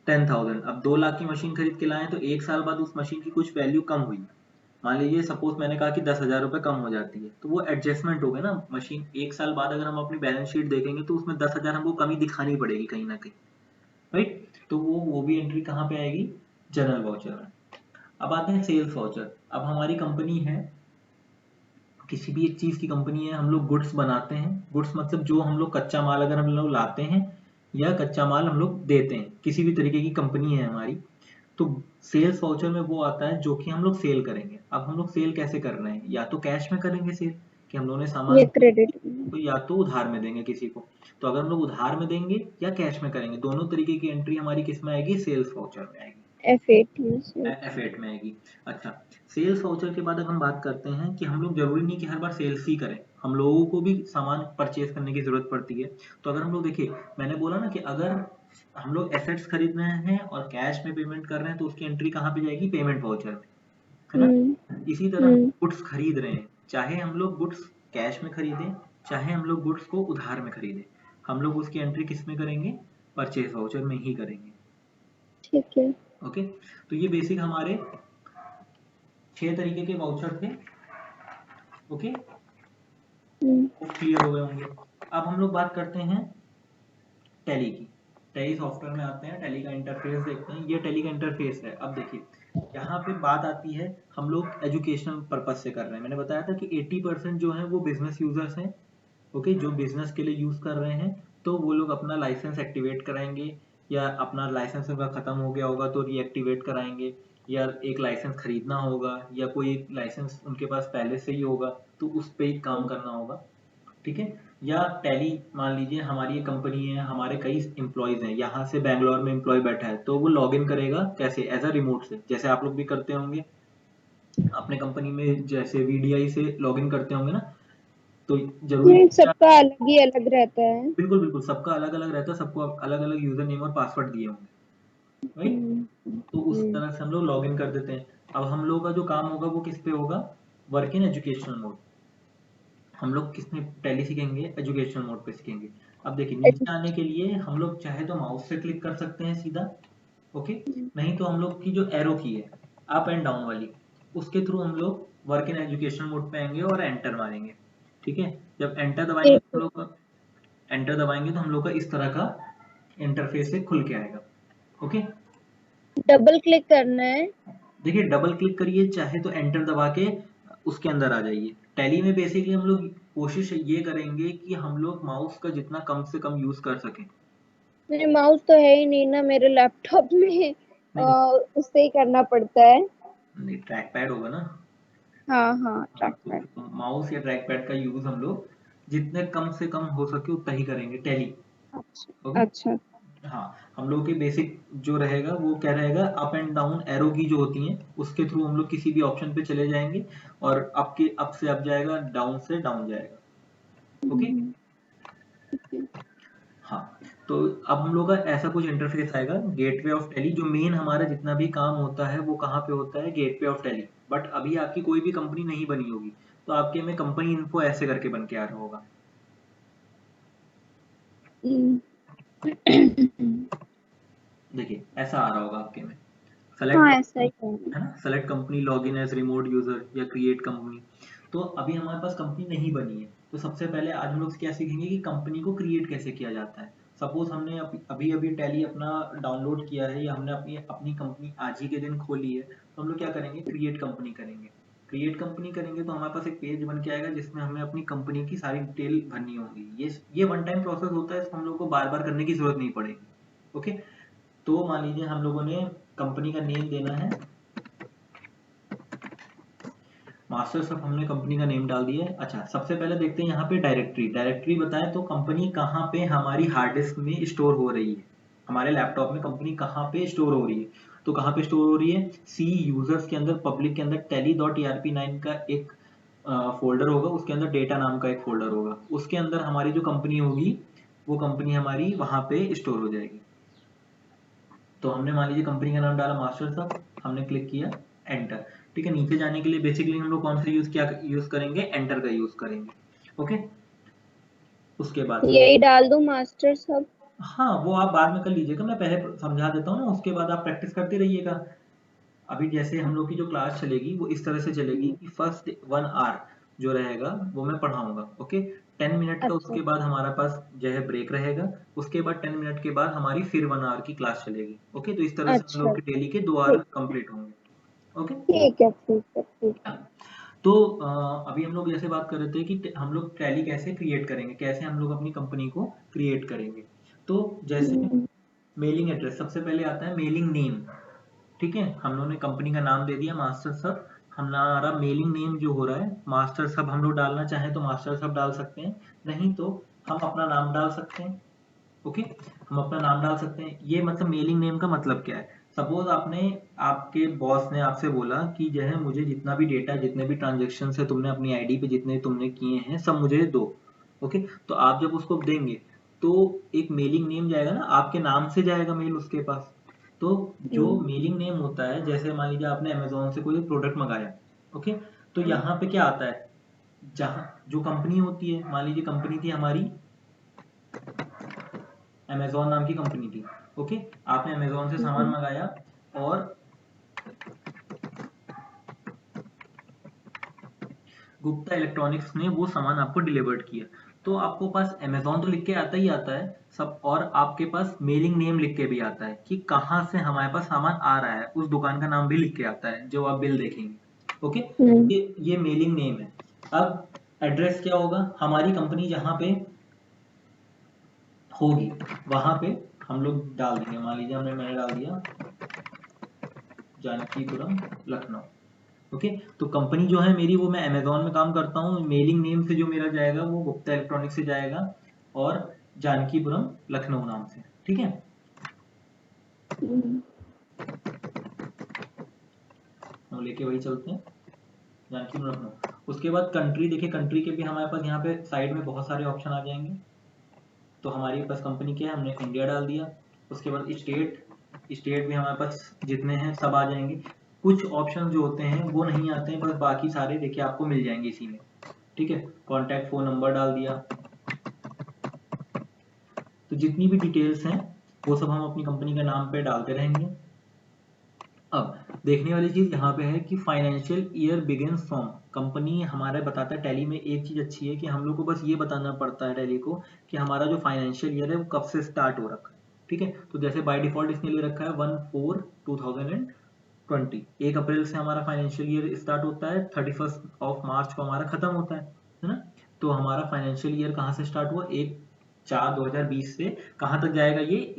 ₹10,000। अब 2 लाख की मशीन खरीद के लाए तो 1 साल बाद उस मशीन की कुछ वैल्यू कम हुई, मान लीजिए सपोज मैंने कहा कि 10,000 रुपए कम हो जाती है, तो वो एडजस्टमेंट हो गया ना। मशीन 1 साल बाद अगर हम अपनी बैलेंस शीट देखेंगे तो उसमें 10,000 हमको कमी दिखानी पड़ेगी कहीं ना कहीं, राइट। तो वो भी एंट्री कहाँ पे आएगी, जनरल वाउचर में। अब आते हैं सेल्स वाउचर। अब हमारी कंपनी है, किसी भी एक चीज की कंपनी है, हम लोग गुड्स बनाते हैं, गुड्स मतलब जो हम लोग कच्चा माल अगर हम लोग लाते हैं या कच्चा माल हम लोग देते हैं, किसी भी तरीके की कंपनी है हमारी, तो सेल्स वाउचर में वो आता है जो कि हम लोग सेल करेंगे। अब हम लोग सेल कैसे कर रहे हैं, या तो कैश में करेंगे सेल कि हम लोगों ने ये सामान, क्रेडिट तो या तो उधार में देंगे किसी को। तो अगर हम लोग उधार में देंगे या कैश में करेंगे, दोनों तरीके की एंट्री हमारी किस में आएगी, सेल्स वाउचर में आएगी, F8 में से। F8 में आएगी। अच्छा, सेल्स वाउचर के बाद अगर हम बात करते हैं कि हम लोग जरूरी नहीं कि हर बार सेल्स ही करें, हम लोगों को भी सामान परचेज करने की जरूरत पड़ती है। तो अगर हम लोग देखिए, मैंने बोला ना कि अगर हम लोग एसेट्स खरीद रहे हैं और कैश में पेमेंट कर रहे हैं तो उसकी एंट्री कहाँ पे जाएगी, पेमेंट वाउचर में, है ना। हम्म इसी तरह हम्म गुड्स खरीद रहे हैं, चाहे हम लोग गुड्स कैश में खरीदें चाहे हम लोग गुड्स को उधार में खरीदें, हम लोग उसकी एंट्री किस में करेंगे, परचेज वाउचर में ही करेंगे। ठीक है। ओके, तो ये बेसिक हमारे 6 तरीके के वाउचर थे। ओके, वो क्लियर हो गए होंगे। अब हम लोग बात करते हैं टैली की। टैली सॉफ्टवेयर में आते हैं, टैली का इंटरफेस देखते हैं। ये टैली का इंटरफेस है। अब देखिए यहाँ पे बात आती है, हम लोग एजुकेशनल पर्पज से कर रहे हैं। मैंने बताया था कि 80% जो है वो बिजनेस यूजर्स हैं, ओके, जो बिजनेस के लिए यूज कर रहे हैं, तो वो लोग अपना लाइसेंस एक्टिवेट कराएंगे, या अपना लाइसेंस उनका खत्म हो गया होगा तो रीएक्टिवेट कराएंगे, या एक लाइसेंस खरीदना होगा, या कोई एक लाइसेंस उनके पास पहले से ही होगा तो उस पे ही काम करना होगा। ठीक है। या टैली मान लीजिए हमारी ये कंपनी है, हमारे कई एम्प्लॉयज हैं, यहाँ से बैंगलोर में एम्प्लॉय बैठा है, तो वो लॉग इन करेगा कैसे, एज अ रिमोट से, जैसे आप लोग भी करते होंगे अपने कंपनी में, जैसे वीडीआई से लॉग इन करते होंगे ना। तो जरूरी क्या, सबका अलग ही अलग रहता है। बिल्कुल बिल्कुल सबका अलग अलग रहता है, सबको अलग अलग यूजर नेम और पासवर्ड दिए होंगे, राइट। तो उस हम्म, तरह से हम लोग लॉग इन कर देते हैं। अब हम लोग का जो काम होगा वो किस पे होगा, वर्क इन एजुकेशनल मोड। हम लोग किस में टैली सीखेंगे, एजुकेशनल मोड पे सीखेंगे। अब देखिए नीचे आने के लिए हम लोग चाहे तो माउस से क्लिक कर सकते हैं सीधा, ओके। नहीं तो हम लोग की जो एरो की है अप एंड डाउन वाली, उसके थ्रू हम लोग वर्क इन एजुकेशनल मोड पे आएंगे और एंटर मारेंगे, ठीक है। जब एंटर दबाएंगे तो हम लोग एंटर दबाएंगे तो हम लोग का इस तरह का इंटरफेस से खुल के आएगा, ओके। डबल क्लिक करना है। देखिए डबल क्लिक करिए, चाहे तो एंटर दबा के उसके अंदर आ जाइए। टैली में बेसिकली हम लोग कोशिश ये करेंगे कि हम लोग माउस का जितना कम से कम यूज कर सकें। मेरे माउस तो है ही नहीं ना मेरे लैपटॉप में, नहीं उससे ही करना पड़ता है। नहीं, ट्रैक पैड होगा ना। हाँ हाँ, हाँ, ट्रैक तो पैड। माउस या ट्रैक पैड का यूज हम लोग जितने कम से कम हो सके उतना ही करेंगे टैली, अच्छा ओके। अच्छा। हाँ, हम लोग की बेसिक जो रहेगा वो क्या रहेगा, अप एंड डाउन एरो की जो होती हैं उसके थ्रू हम लोग किसी भी ऑप्शन पे चले जाएंगे, और अप के अप से अप जाएगा, डाउन से डाउन जाएगा, ओके। हाँ, तो अब हम लोग का ऐसा कुछ इंटरफेस आएगा, गेटवे ऑफ टैली। जो मेन हमारा जितना भी काम होता है वो कहाँ पे होता है, गेटवे ऑफ टैली। बट अभी आपकी कोई भी कंपनी नहीं बनी होगी, तो आपके में कंपनी इन्फो ऐसे करके बन के आ रहा होगा, देखिए ऐसा आ रहा होगा आपके में। सेलेक्ट हाँ, ऐसा कंपनी, ही है। है ना, select company, log in as remote user या क्रिएट कंपनी। तो अभी हमारे पास कंपनी नहीं बनी है, तो सबसे पहले आज हम लोग क्या सीखेंगे कि कंपनी को क्रिएट कैसे किया जाता है। सपोज हमने अभी अभी टैली अपना डाउनलोड किया है, या हमने अपनी अपनी कंपनी आज ही के दिन खोली है, तो हम लोग क्या करेंगे, क्रिएट कंपनी करेंगे। क्रिएट कंपनी करेंगे तो हमारे पास एक पेज बन के आएगा जिसमें हमें अपनी कंपनी की सारी डिटेल भरनी होगी। ये वन टाइम प्रोसेस होता है, इसको हम लोग को बार बार करने की जरूरत नहीं पड़ेगी, ओके। तो मान लीजिए हम लोगों ने कंपनी का नेम देना है मास्टर सब, हमने कंपनी का नेम डाल दिया है। अच्छा, सबसे पहले देखते हैं यहाँ पे डायरेक्टरी। डायरेक्टरी बताए तो कंपनी कहाँ पे हमारी हार्ड डिस्क में स्टोर हो रही है, हमारे लैपटॉप में कंपनी कहाँ पे स्टोर हो रही है। तो कहाँ पे स्टोर हो रही है, सी यूजर्स के अंदर, पब्लिक के अंदर tally.erp9 का एक फोल्डर होगा, उसके अंदर डेटा नाम का एक फोल्डर होगा, उसके अंदर हमारी जो कंपनी होगी वो कंपनी हमारी वहां पे स्टोर हो जाएगी। तो हमने मान लीजिए कंपनी का नाम डाला मास्टर साहब, हमने क्लिक किया एंटर, ठीक है। नीचे जाने के लिए बेसिकली हम लोग कौन सा यूज करेंगे, एंटर का यूज करेंगे, ओके। उसके बाद यही डाल दूं मास्टर सब। हाँ, वो आप बाद में कर लीजिएगा, मैं पहले समझा देता हूँ ना, उसके बाद आप प्रैक्टिस करते रहिएगा। अभी जैसे हम लोग की जो क्लास चलेगी वो इस तरह से चलेगी कि फर्स्ट 1 आवर जो रहेगा वो मैं पढ़ाऊंगा, ओके। 10 मिनट का अच्छा उसके बाद हमारा पास जो है ब्रेक रहेगा, उसके बाद 10 मिनट के बाद हमारी फिर 1 आवर की क्लास चलेगी, ओके। तो इस तरह से हम अच्छा। लोग के डेली के 2 आवर ठीक कंप्लीट होंगे, ओके। ठीक है, ठीक है, ठीक है। तो अभी हम लोग जैसे बात कर रहे थे कि हम लोग टैली कैसे क्रिएट करेंगे, कैसे हम लोग अपनी कंपनी को क्रिएट करेंगे। तो जैसे हम्म, मेलिंग एड्रेस, सबसे पहले आता है मेलिंग नेम, ठीक है। हम लोगों ने कंपनी का नाम दे दिया मास्टर सब, हमारा मेलिंग नेम जो हो रहा है मास्टर सब, हम लोग डालना चाहें तो मास्टर सब डाल सकते हैं, नहीं तो हम अपना नाम डाल सकते हैं, ओके। हम अपना नाम डाल सकते हैं। ये मतलब मेलिंग नेम का मतलब क्या है, सपोज आपने, आपके बॉस ने आपसे बोला कि जो है मुझे जितना भी डेटा, जितने भी ट्रांजेक्शन है तुमने अपनी आईडी पे जितने तुमने किए हैं सब मुझे दो, ओके। तो आप जब उसको देंगे तो एक मेलिंग नेम जाएगा ना, आपके नाम से जाएगा मेल उसके पास। तो जो हम्म, मेलिंग नेम होता है, जैसे मान लीजिए आपने अमेजोन से कोई प्रोडक्ट मंगाया, ओके। तो यहाँ पे क्या आता है, जहाँ जो कंपनी होती है, मान लीजिए कंपनी थी हमारी अमेजोन नाम की कंपनी थी, ओके। आपने अमेजोन से सामान हम्म, मंगाया और गुप्ता इलेक्ट्रॉनिक्स ने वो सामान आपको डिलीवर्ड किया, तो आपको पास अमेजोन तो लिख के आता ही आता है सब, और आपके पास मेलिंग नेम लिख के भी आता है कि कहाँ से हमारे पास सामान आ रहा है, उस दुकान का नाम भी लिख के आता है जो आप बिल देखेंगे, ओके। हम्म, ये मेलिंग नेम है। अब एड्रेस क्या होगा, हमारी कंपनी जहाँ पे होगी वहां पे हम लोग डाल देंगे। मान लीजिए मैंने डाल दिया जानकीपुरम लखनऊ, ओके, तो कंपनी जो है मेरी वो मैं अमेजोन में काम करता हूँ, मेलिंग नेम से जो मेरा जाएगा वो गुप्ता इलेक्ट्रॉनिक्स से जाएगा और जानकीपुरम लखनऊ नाम से, ठीक है। हम लेके वही चलते हैं, जानकीपुरम लखनऊ। उसके बाद कंट्री, देखिए कंट्री के भी हमारे पास यहाँ पे साइड में बहुत सारे ऑप्शन आ जाएंगे। तो हमारी पास कंपनी क्या है, हमने इंडिया डाल दिया। उसके बाद स्टेट, स्टेट भी हमारे पास जितने हैं सब आ जाएंगे। कुछ ऑप्शन जो होते हैं वो नहीं आते हैं, बस बाकी सारे देखिए आपको मिल जाएंगे इसी में, ठीक है। कॉन्टैक्ट फोन नंबर डाल दिया। तो जितनी भी डिटेल्स हैं वो सब हम अपनी कंपनी के नाम पे डालते रहेंगे। अब देखने वाली चीज यहाँ पे है कि financial year begins from, company हमारा बताता है टैली में एक चीज अच्छी है कि हम लोग को बस ये बताना पड़ता है टैली को कि हमारा जो फाइनेंशियल ईयर है वो कब से स्टार्ट हो रखा है, ठीक है। तो जैसे बाय डिफॉल्ट इसने ले रखा है 1/4/2020, 1 अप्रैल से हमारा फाइनेंशियल ईयर स्टार्ट होता है, 31 मार्च को हमारा खत्म होता है ना। तो हमारा फाइनेंशियल ईयर कहाँ से स्टार्ट हुआ, 1/4/2020 से कहाँ तक जाएगा ये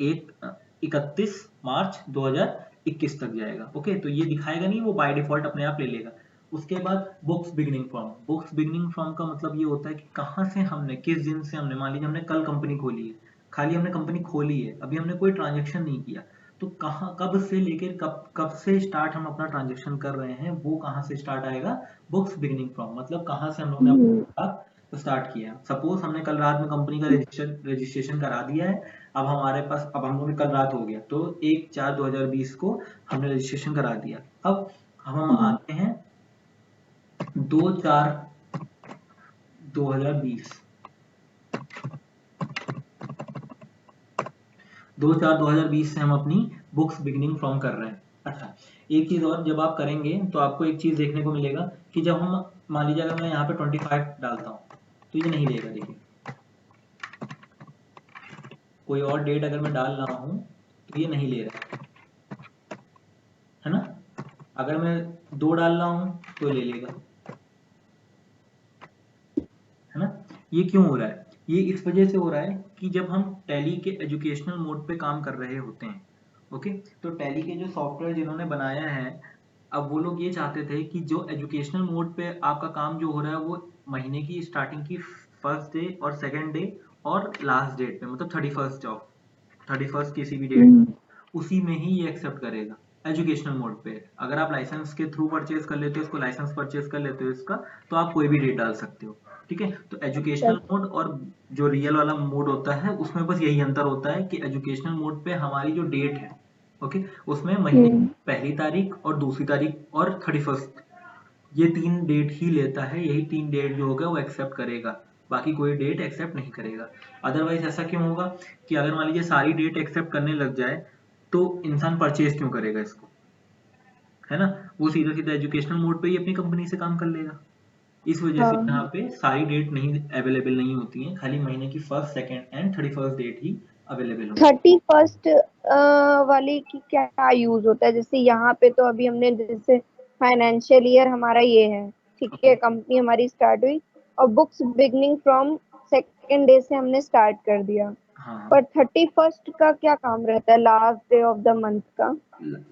31 मार्च 2021 तक जाएगा। ओके, तो ये दिखाएगा नहीं, वो बाय डिफॉल्ट अपने आप ले लेगा। उसके बाद books beginning from, books beginning from का मतलब ये होता है कि कहाँ से हमने, किस दिन से हमने, मान लीजिए हमने कल कंपनी खोली है, खाली हमने कंपनी खोली है, अभी हमने कोई ट्रांजेक्शन नहीं किया, तो कहाँ कब से लेकर कब कब से स्टार्ट हम अपना ट्रांजेक्शन कर रहे हैं, वो कहाँ से स्टार्ट आएगा, बुक्स बिगिनिंग फ्रॉम, मतलब कहाँ से हम लोग ने अपना स्टार्ट किया। सपोज हमने कल रात में कंपनी का रजिस्ट्रेशन करा दिया है, अब हमारे पास, अब हम लोग कल रात हो गया तो 1/4/2020 को हमने रजिस्ट्रेशन करा दिया। अब हम आते हैं 2/4/2020, 2/4/2020 से हम अपनी बुक्स बिगिनिंग फ्रॉम कर रहे हैं। अच्छा, एक चीज और, जब आप करेंगे तो आपको एक चीज देखने को मिलेगा कि जब हम, मान लीजिए अगर मैं यहाँ पे 25 डालता हूँ तो ये नहीं लेगा, देखिए कोई और डेट अगर मैं डाल रहा हूँ तो ये नहीं ले रहा है ना। अगर मैं 2 डाल रहा हूँ तो ले लेगा, है ना। ये क्यों हो रहा है, ये इस वजह से हो रहा है कि जब हम टैली के एजुकेशनल मोड पे काम कर रहे होते हैं, ओके, तो टैली के जो सॉफ्टवेयर जिन्होंने बनाया है, अब वो लोग ये चाहते थे कि जो एजुकेशनल मोड पे आपका काम जो हो रहा है वो महीने की स्टार्टिंग की फर्स्ट डे और सेकंड डे और लास्ट डेट पे, मतलब 31 किसी भी डेट, उसी में ही ये एक्सेप्ट करेगा एजुकेशनल मोड पे। अगर आप लाइसेंस के थ्रू परचेज कर लेते हो इसको, लाइसेंस परचेज कर लेते हो इसका, तो आप कोई भी डेट डाल सकते हो, ठीक है। तो एजुकेशनल मोड और जो रियल वाला मोड होता है उसमें बस यही अंतर होता है कि एजुकेशनल मोड पे हमारी जो डेट है, ओके, उसमें महीने की पहली तारीख और दूसरी तारीख और 31, ये 3 डेट ही लेता है, यही 3 डेट जो होगा वो एक्सेप्ट करेगा, बाकी कोई डेट एक्सेप्ट नहीं करेगा। अदरवाइज ऐसा क्यों होगा कि अगर मान लीजिए सारी डेट एक्सेप्ट करने लग जाए तो इंसान परचेज क्यों करेगा इसको, है ना। वो सीधा सीधा एजुकेशनल मोड पे ही अपनी कंपनी से काम कर लेगा। इस वजह से यहाँ पे सारी डेट नहीं अवेलेबल नहीं होती हैं, खाली महीने की फर्स्ट, सेकंड एंड 31 डेट ही अवेलेबल होती है। 31 वाले की क्या यूज होता है, जैसे यहाँ पे तो अभी हमने, जैसे फाइनेंशियल ईयर हमारा ये है, ठीक है, कंपनी हमारी स्टार्ट हुई और books beginning from second day से हमने स्टार्ट कर दिया, हाँ, पर 31 का क्या काम रहता है, last day of the month का?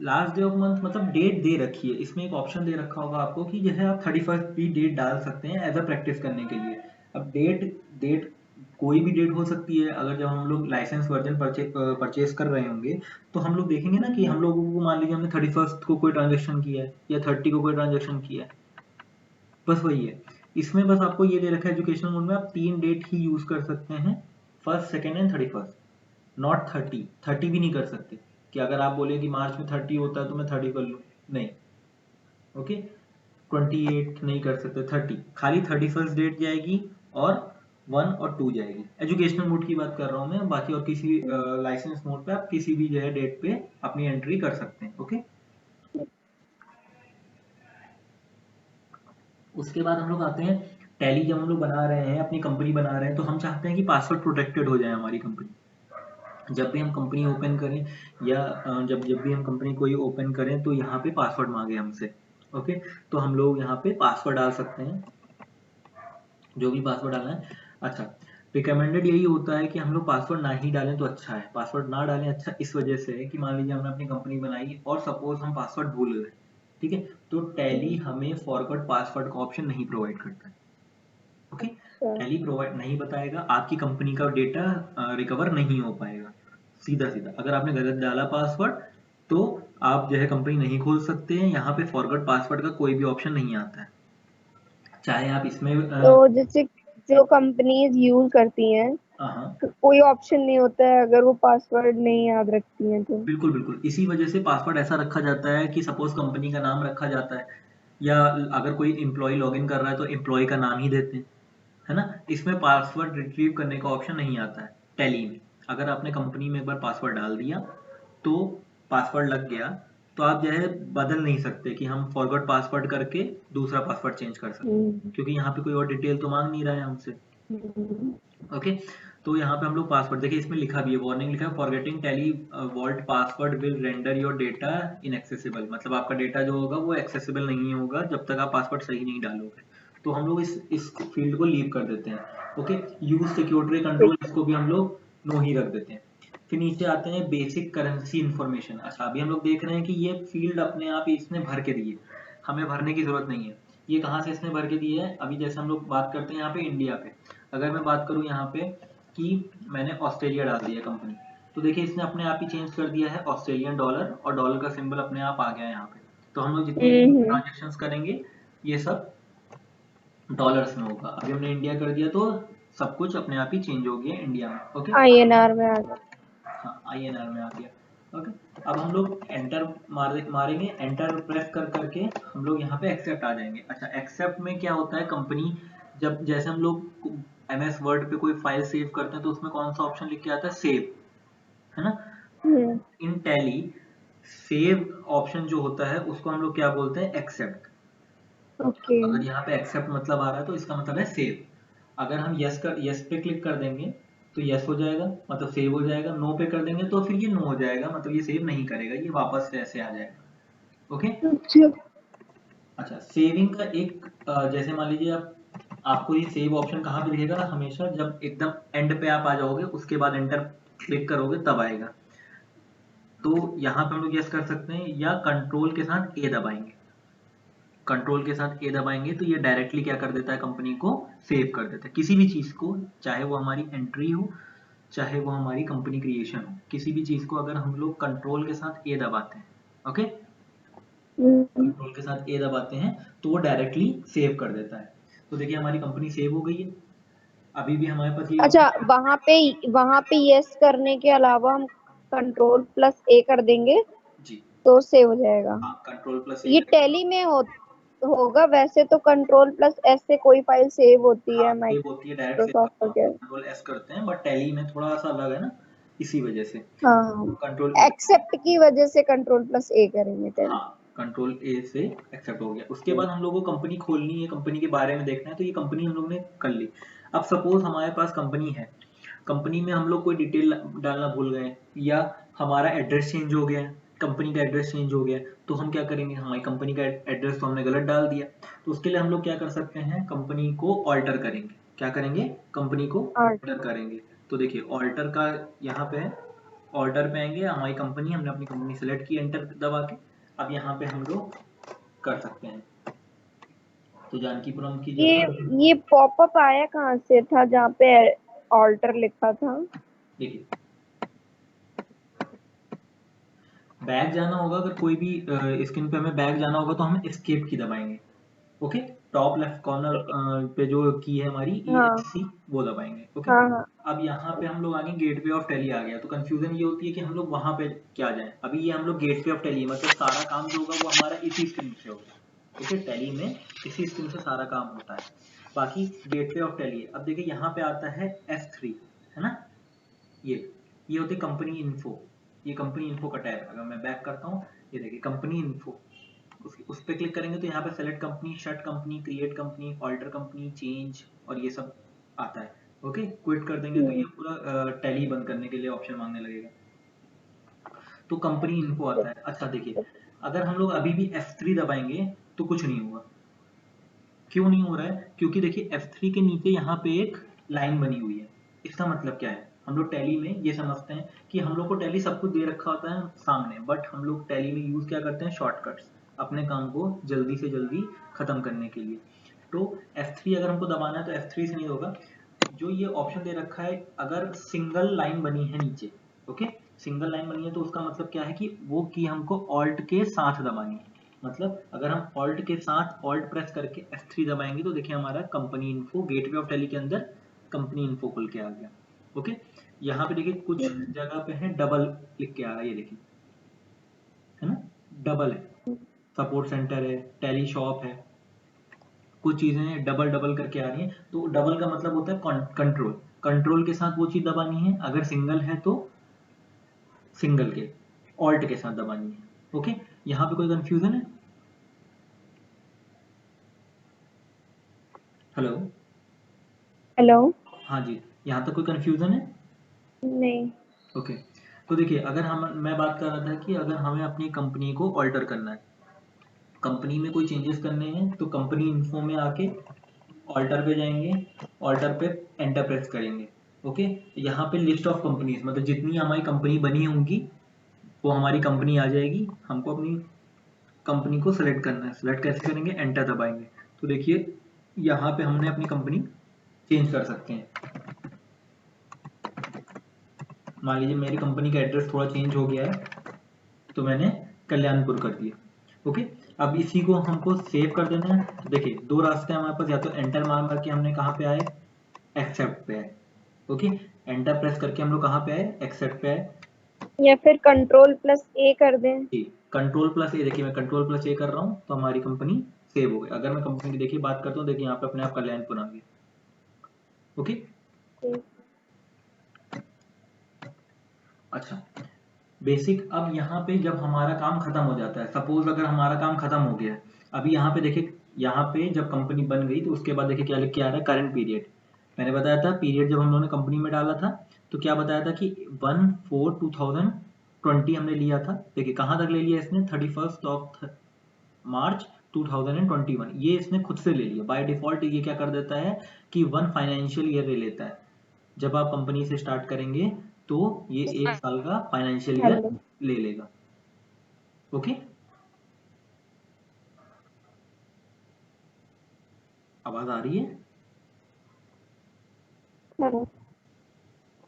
लास्ट डे ऑफ मंथ मतलब डेट दे रखी है इसमें, एक ऑप्शन दे रखा होगा आपको कि जैसे आप 31 भी डेट डाल सकते हैं एज अ प्रैक्टिस करने के लिए। अब डेट डेट कोई भी डेट हो सकती है। अगर जब हम लोग लाइसेंस वर्जन परचेज कर रहे होंगे तो हम लोग देखेंगे ना कि हम लोगों को, मान लीजिए हमने 31 को कोई ट्रांजेक्शन किया है या 30 को कोई ट्रांजेक्शन किया है, बस वही है। इसमें बस आपको ये दे रखा है एजुकेशनल मोड में आप 3 डेट ही यूज कर सकते हैं, फर्स्ट, सेकेंड एंड 31, नॉट 30 भी नहीं कर सकते कि अगर आप बोले कि मार्च में 30 होता है तो मैं 30 कर लूँ, नहीं, ओके। 28 नहीं कर सकते, 30 खाली 31 डेट जाएगी और 1 और 2 जाएगी। एजुकेशनल मोड की बात कर रहा हूँ मैं, बाकी और किसी लाइसेंस मोड पे आप किसी भी जो है डेट पे अपनी एंट्री कर सकते हैं, ओके। उसके बाद हम लोग आते हैं टैली, जब हम लोग बना रहे हैं अपनी कंपनी बना रहे हैं तो हम चाहते हैं कि पासवर्ड प्रोटेक्टेड हो जाए हमारी कंपनी। जब भी हम कंपनी ओपन करें या जब जब भी हम कंपनी कोई ओपन करें तो यहाँ पे पासवर्ड मांगे हमसे, ओके। तो हम लोग यहाँ पे पासवर्ड डाल सकते हैं, जो भी पासवर्ड डालना है। अच्छा, रिकमेंडेड यही होता है कि हम लोग पासवर्ड ना ही डालें तो अच्छा है, पासवर्ड ना डालें अच्छा इस वजह से है कि मान लीजिए हमने अपनी कंपनी बनाई और सपोज हम पासवर्ड भूल गए, ठीक है, तो टैली हमें फॉरगॉट पासवर्ड का ऑप्शन नहीं प्रोवाइड करता है। ओके, टैली प्रोवाइड नहीं बताएगा, आपकी कंपनी का डेटा रिकवर नहीं हो पाएगा। सीधा सीधा अगर आपने गलत डाला पासवर्ड तो आप जो है कंपनी नहीं खोल सकते हैं। यहाँ पे फॉरगॉट पासवर्ड का कोई भी ऑप्शन नहीं आता है, चाहे आप इसमें तो जैसे जो कंपनीज यूज करती हैं हाँ तो कोई ऑप्शन नहीं होता है अगर वो पासवर्ड नहीं याद रखती हैं तो? बिल्कुल बिल्कुल, इसी वजह से पासवर्ड ऐसा रखा जाता है कि सपोज कंपनी का नाम रखा जाता है, या अगर कोई एम्प्लॉय लॉगिन कर रहा है तो एम्प्लॉय का नाम ही देते हैं, है ना। इसमें पासवर्ड रिट्रीव करने का ऑप्शन नहीं आता है टैली में। अगर आपने कंपनी में एक बार पासवर्ड डाल दिया तो पासवर्ड लग गया, तो आप जो है बदल नहीं सकते कि हम फॉरगॉट पासवर्ड करके दूसरा पासवर्ड चेंज कर सकते, क्योंकि यहाँ पे कोई और डिटेल तो मांग नहीं रहा है हमसे। ओके, तो यहाँ पे हम लोग पासवर्ड देखिए, इसमें लिखा भी है, वार्निंग लिखा है, forgetting Tally vault password will render your data inaccessible, मतलब आपका डेटा जो होगा वो एक्सेसिबल नहीं होगा जब तक आप पासवर्ड सही नहीं डालोगे। तो हम लोग इस फील्ड को लीव कर देते हैं। ओके, यूज सिक्योरिटी कंट्रोल, इसको भी हम लोग नो ही रख देते हैं। फिर नीचे आते हैं बेसिक करेंसी इन्फॉर्मेशन। अच्छा, अभी हम लोग देख रहे हैं कि ये फील्ड अपने आप ही इसने भर के दी है, हमें भरने की जरूरत नहीं है। ये कहाँ से इसने भर के दी है, अभी जैसे हम लोग बात करते हैं यहाँ पे इंडिया पे, अगर मैं बात करूँ यहाँ पे कि मैंने ऑस्ट्रेलिया डाल दिया कंपनी, तो देखिए इसने अपने आप ही चेंज कर दिया है ऑस्ट्रेलियन डॉलर, और डॉलर का सिंबल अपने आप आ गया है यहाँ पे। तो हम लोग जितने भी ट्रांजेक्शन्स करेंगे ये सब डॉलर्स में होगा। अभी हमने इंडिया कर दिया तो सब कुछ अपने आप ही चेंज हो गया इंडिया में। ओके, INR में आ गया। हाँ INR में आ गया। ओके, अब हम लोग एंटर मारेंगे, एंटर प्रेस कर करके हम लोग यहाँ पे एक्सेप्ट आ जाएंगे। अच्छा, एक्सेप्ट में क्या होता है, कंपनी जब जैसे हम लोग MS वर्ड पे कोई फाइल सेव करते हैं तो उसमें कौन सा ऑप्शन लिख के आता है, सेव, है ना। इन टैली सेव ऑप्शन जो होता है उसको हम लोग क्या बोलते हैं, एक्सेप्ट। ओके। अगर यहाँ पे एक्सेप्ट मतलब आ रहा है तो इसका मतलब है सेव। अगर हम यस पे क्लिक कर देंगे तो यस हो जाएगा, मतलब सेव हो जाएगा। नो पे कर देंगे तो फिर ये नो हो जाएगा, मतलब ये सेव नहीं करेगा, ये वापस से ऐसे आ जाएगा। ओके, अच्छा। अच्छा, सेविंग का एक जैसे मान लीजिए आपको ये सेव ऑप्शन कहाँ पे दिखेगा, हमेशा जब एकदम एंड पे आप आ जाओगे उसके बाद एंटर क्लिक करोगे तब आएगा। तो यहाँ पे हम लोग यस कर सकते हैं, या कंट्रोल के साथ ए दबाएंगे। कंट्रोल के साथ ए दबाएंगे तो ये डायरेक्टली क्या कर देता है, कंपनी को सेव कर देता है, किसी भी चीज को, चाहे वो हमारी एंट्री हो, चाहे वो हमारी कंपनी क्रिएशन हो, किसी भी चीज को अगर हम लोग कंट्रोल के साथ ए दबाते हैं, ओके, कंट्रोल के साथ ए दबाते हैं तो वो डायरेक्टली सेव कर देता है। तो देखिए हमारी कंपनी सेव हो गई है। अभी भी हमारे पास ये अच्छा, ऑप्शन वहां पे यस करने के अलावा हम कंट्रोल+A कर देंगे जी, तो सेव हो जाएगा? हाँ कंट्रोल प्लस ए ये करेंगे। टैली में होगा वैसे तो कंट्रोल+S से कोई फाइल सेव होती हाँ है सेव होती है, डायरेक्ट सेव माइक्रोसॉफ्ट करते हैं, वगैरह? कंट्रोल एस करते हैं, बट टैली में थोड़ा सा अलग है ना, इसी वजह से हाँ, कंट्रोल ए। एक्सेप्ट की वजह से कंट्रोल+A करेंगे टैली। हाँ, कंट्रोल ए से एक्सेप्ट हो गया। उसके बाद हम लोगों को कंपनी खोलनी है, कंपनी के बारे में देखना है, तो ये कंपनी हम लोग ने कर ली। अब सपोज हमारे पास कंपनी है, कंपनी में हम लोग कोई डिटेल डालना भूल गए, या हमारा एड्रेस चेंज हो गया है, कंपनी का एड्रेस चेंज हो गया है, तो हम क्या करेंगे, हमारी कंपनी का एड्रेस तो हमने गलत डाल दिया, तो उसके लिए हम लोग क्या कर सकते हैं, कंपनी को ऑल्टर करेंगे। क्या करेंगे, कंपनी को और ऑल्टर करेंगे। तो देखिए ऑल्टर का यहाँ पे है, ऑर्डर पे आएंगे, हमारी कंपनी, हमने अपनी कंपनी सेलेक्ट की एंटर दबा के। अब यहाँ पे हम लोग कर सकते हैं, तो जानकीपुरम की ये जगह ये पॉपअप आया कहाँ से था जहाँ पे ऑल्टर लिखा था? देखिए बैक जाना होगा, अगर कोई भी स्क्रीन पे हमें बैक जाना होगा तो हम एस्केप की दबाएंगे। ओके, टॉप लेफ्ट कॉर्नर पे जो की है हमारी हाँ ESC, वो दबाएंगे। ओके, हाँ हाँ। अब यहाँ पे हम लोग आगे गेटवे ऑफ टैली आ गया, तो कंफ्यूजन ये होती है कि हम लोग वहां पे क्या जाएं। अभी ये हम लोग गेटवे ऑफ टैली, मतलब सारा काम जो होगा वो हमारा इसी स्क्रीन से होगा। ओके, टैली में इसी स्क्रीन से सारा काम होता है, बाकी गेटवे ऑफ टैली। अब देखिए यहाँ पे आता है F3, है ना, ये होती है कंपनी इन्फो, ये कंपनी इन्फो का टैब है। अगर मैं बैक करता हूँ, ये देखिए कंपनी इन्फो, उस पर क्लिक करेंगे तो यहाँ पे select company, shut company, create company, alter company, change, और ये सब आता है। ओके, क्विट कर देंगे तो ये पूरा टैली बंद करने के लिए ऑप्शन मांगने लगेगा, तो कंपनी इन्फो आता है। अच्छा देखिए, अगर हम लोग अभी भी F3 दबाएंगे तो कुछ नहीं होगा। क्यों नहीं हो रहा है, क्योंकि देखिए F3 के नीचे यहाँ पे एक लाइन बनी हुई है। इसका मतलब क्या है, हम लोग टैली में ये समझते हैं कि हम लोग को टैली सब कुछ दे रखा होता है सामने, बट हम लोग टैली में यूज क्या करते हैं, शॉर्टकट्स। अपने काम को जल्दी से जल्दी खत्म करने के लिए। तो F3 अगर हमको दबाना है तो F3 से नहीं होगा, जो ये ऑप्शन दे रखा है अगर सिंगल लाइन बनी है नीचे, ओके, सिंगल लाइन बनी है तो उसका मतलब क्या है कि वो की हमको ऑल्ट के साथ दबानी है। मतलब अगर हम ऑल्ट के साथ ऑल्ट प्रेस करके F3 दबाएंगे तो देखिए हमारा company info gateway of tally के अंदर कंपनी इन्फो खुल के आ गया। ओके, यहाँ पे देखिए कुछ जगह पे है डबल लिख के आ रहा है, ये देखिए, है ना, डबल है, सपोर्ट सेंटर है, टैली शॉप है, कुछ चीजें डबल डबल करके आ रही हैं। तो डबल का मतलब होता है कंट्रोल, कंट्रोल के साथ वो चीज दबानी है, अगर सिंगल है तो सिंगल के ऑल्ट के साथ दबानी है। ओके, यहाँ पे कोई कंफ्यूजन है? Hello, hello. हाँ जी, यहाँ तक कोई कंफ्यूजन है? नहीं। ओके, तो देखिए अगर मैं बात कर रहा था कि अगर हमें अपनी कंपनी को ऑल्टर करना है, कंपनी में कोई चेंजेस करने हैं, तो कंपनी इन्फो में आके ऑल्टर पे जाएंगे, ऑल्टर पे एंटर प्रेस करेंगे। ओके, यहाँ पे लिस्ट ऑफ कंपनीज, मतलब जितनी हमारी कंपनी बनी होंगी वो हमारी कंपनी आ जाएगी। हमको अपनी कंपनी को सेलेक्ट करना है, सेलेक्ट कैसे करेंगे, एंटर दबाएंगे। तो देखिए यहाँ पे हमने अपनी कंपनी चेंज कर सकते हैं। मान लीजिए मेरी कंपनी का एड्रेस थोड़ा चेंज हो गया है तो मैंने कल्याणपुर कर दिया। ओके, अब इसी को हमको सेव कर देना है। तो देखिए दो रास्ते हैं हमारे पास, या तो एंटर मार मार के हमने कहाँ पे आए, एक्सेप्ट पे आए। ओके, एंटर प्रेस करके हम लोग कहाँ पे आए, एक्सेप्ट पे आए, या फिर कंट्रोल+A कर दें। जी, कंट्रोल प्लस ए, देखिए मैं कंट्रोल प्लस ए कर रहा हूँ तो हमारी कंपनी सेव हो गई। अगर मैं कंपनी की देखिए बात करता हूँ, देखिए यहाँ पे अपने आप कल्याणपुर आ गया। ओके, अच्छा, बेसिक। अब यहाँ पे जब हमारा काम खत्म हो जाता है, सपोज अगर हमारा काम खत्म हो गया है, अभी यहाँ पे देखिए, यहाँ पे जब कंपनी बन गई तो उसके बाद देखिए क्या लिख के आ रहा है, करंट पीरियड। मैंने बताया था पीरियड जब हम लोगों ने कंपनी में डाला था तो क्या बताया था कि 1/4/2020 हमने लिया था। देखिए कहाँ तक ले लिया इसने, 31 मार्च 2021, ये इसने खुद से ले लिया बाय डिफॉल्ट। ये क्या कर देता है कि 1 फाइनेंशियल ईयर ले लेता है। जब आप कंपनी से स्टार्ट करेंगे तो ये 1 साल का फाइनेंशियल ईयर हेलो। ले लेगा। ओके, आवाज आ रही है? हेलो।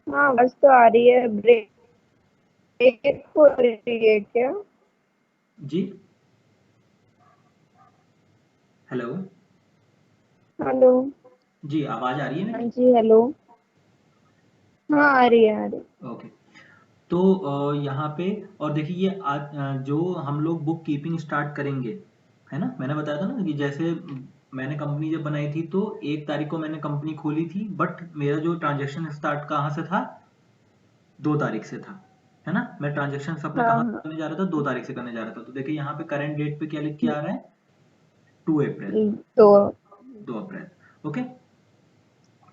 हाँ, बस तो आ रही है। ब्रेक हो रही है क्या? जी, हेलो, हेलो। जी आवाज आ रही है हाँ मेरी? जी, हेलो। हाँ, आ रही है, आ रही है। ओके, तो यहाँ पे और देखिए ये जो हम लोग बुक कीपिंग स्टार्ट करेंगे, है ना, मैंने बताया था ना कि जैसे मैंने कंपनी जब बनाई थी तो 1 तारीख को मैंने कंपनी खोली थी, बट मेरा जो ट्रांजेक्शन स्टार्ट कहाँ से था, 2 तारीख से था, है ना। मैं ट्रांजेक्शन अपने हाँ कहाँ हाँ। करने जा रहा था, 2 तारीख से करने जा रहा था। तो देखिए यहाँ पे करंट डेट पे क्या लिख के आ रहा है, 2 अप्रैल, तो 2 अप्रैल। ओके,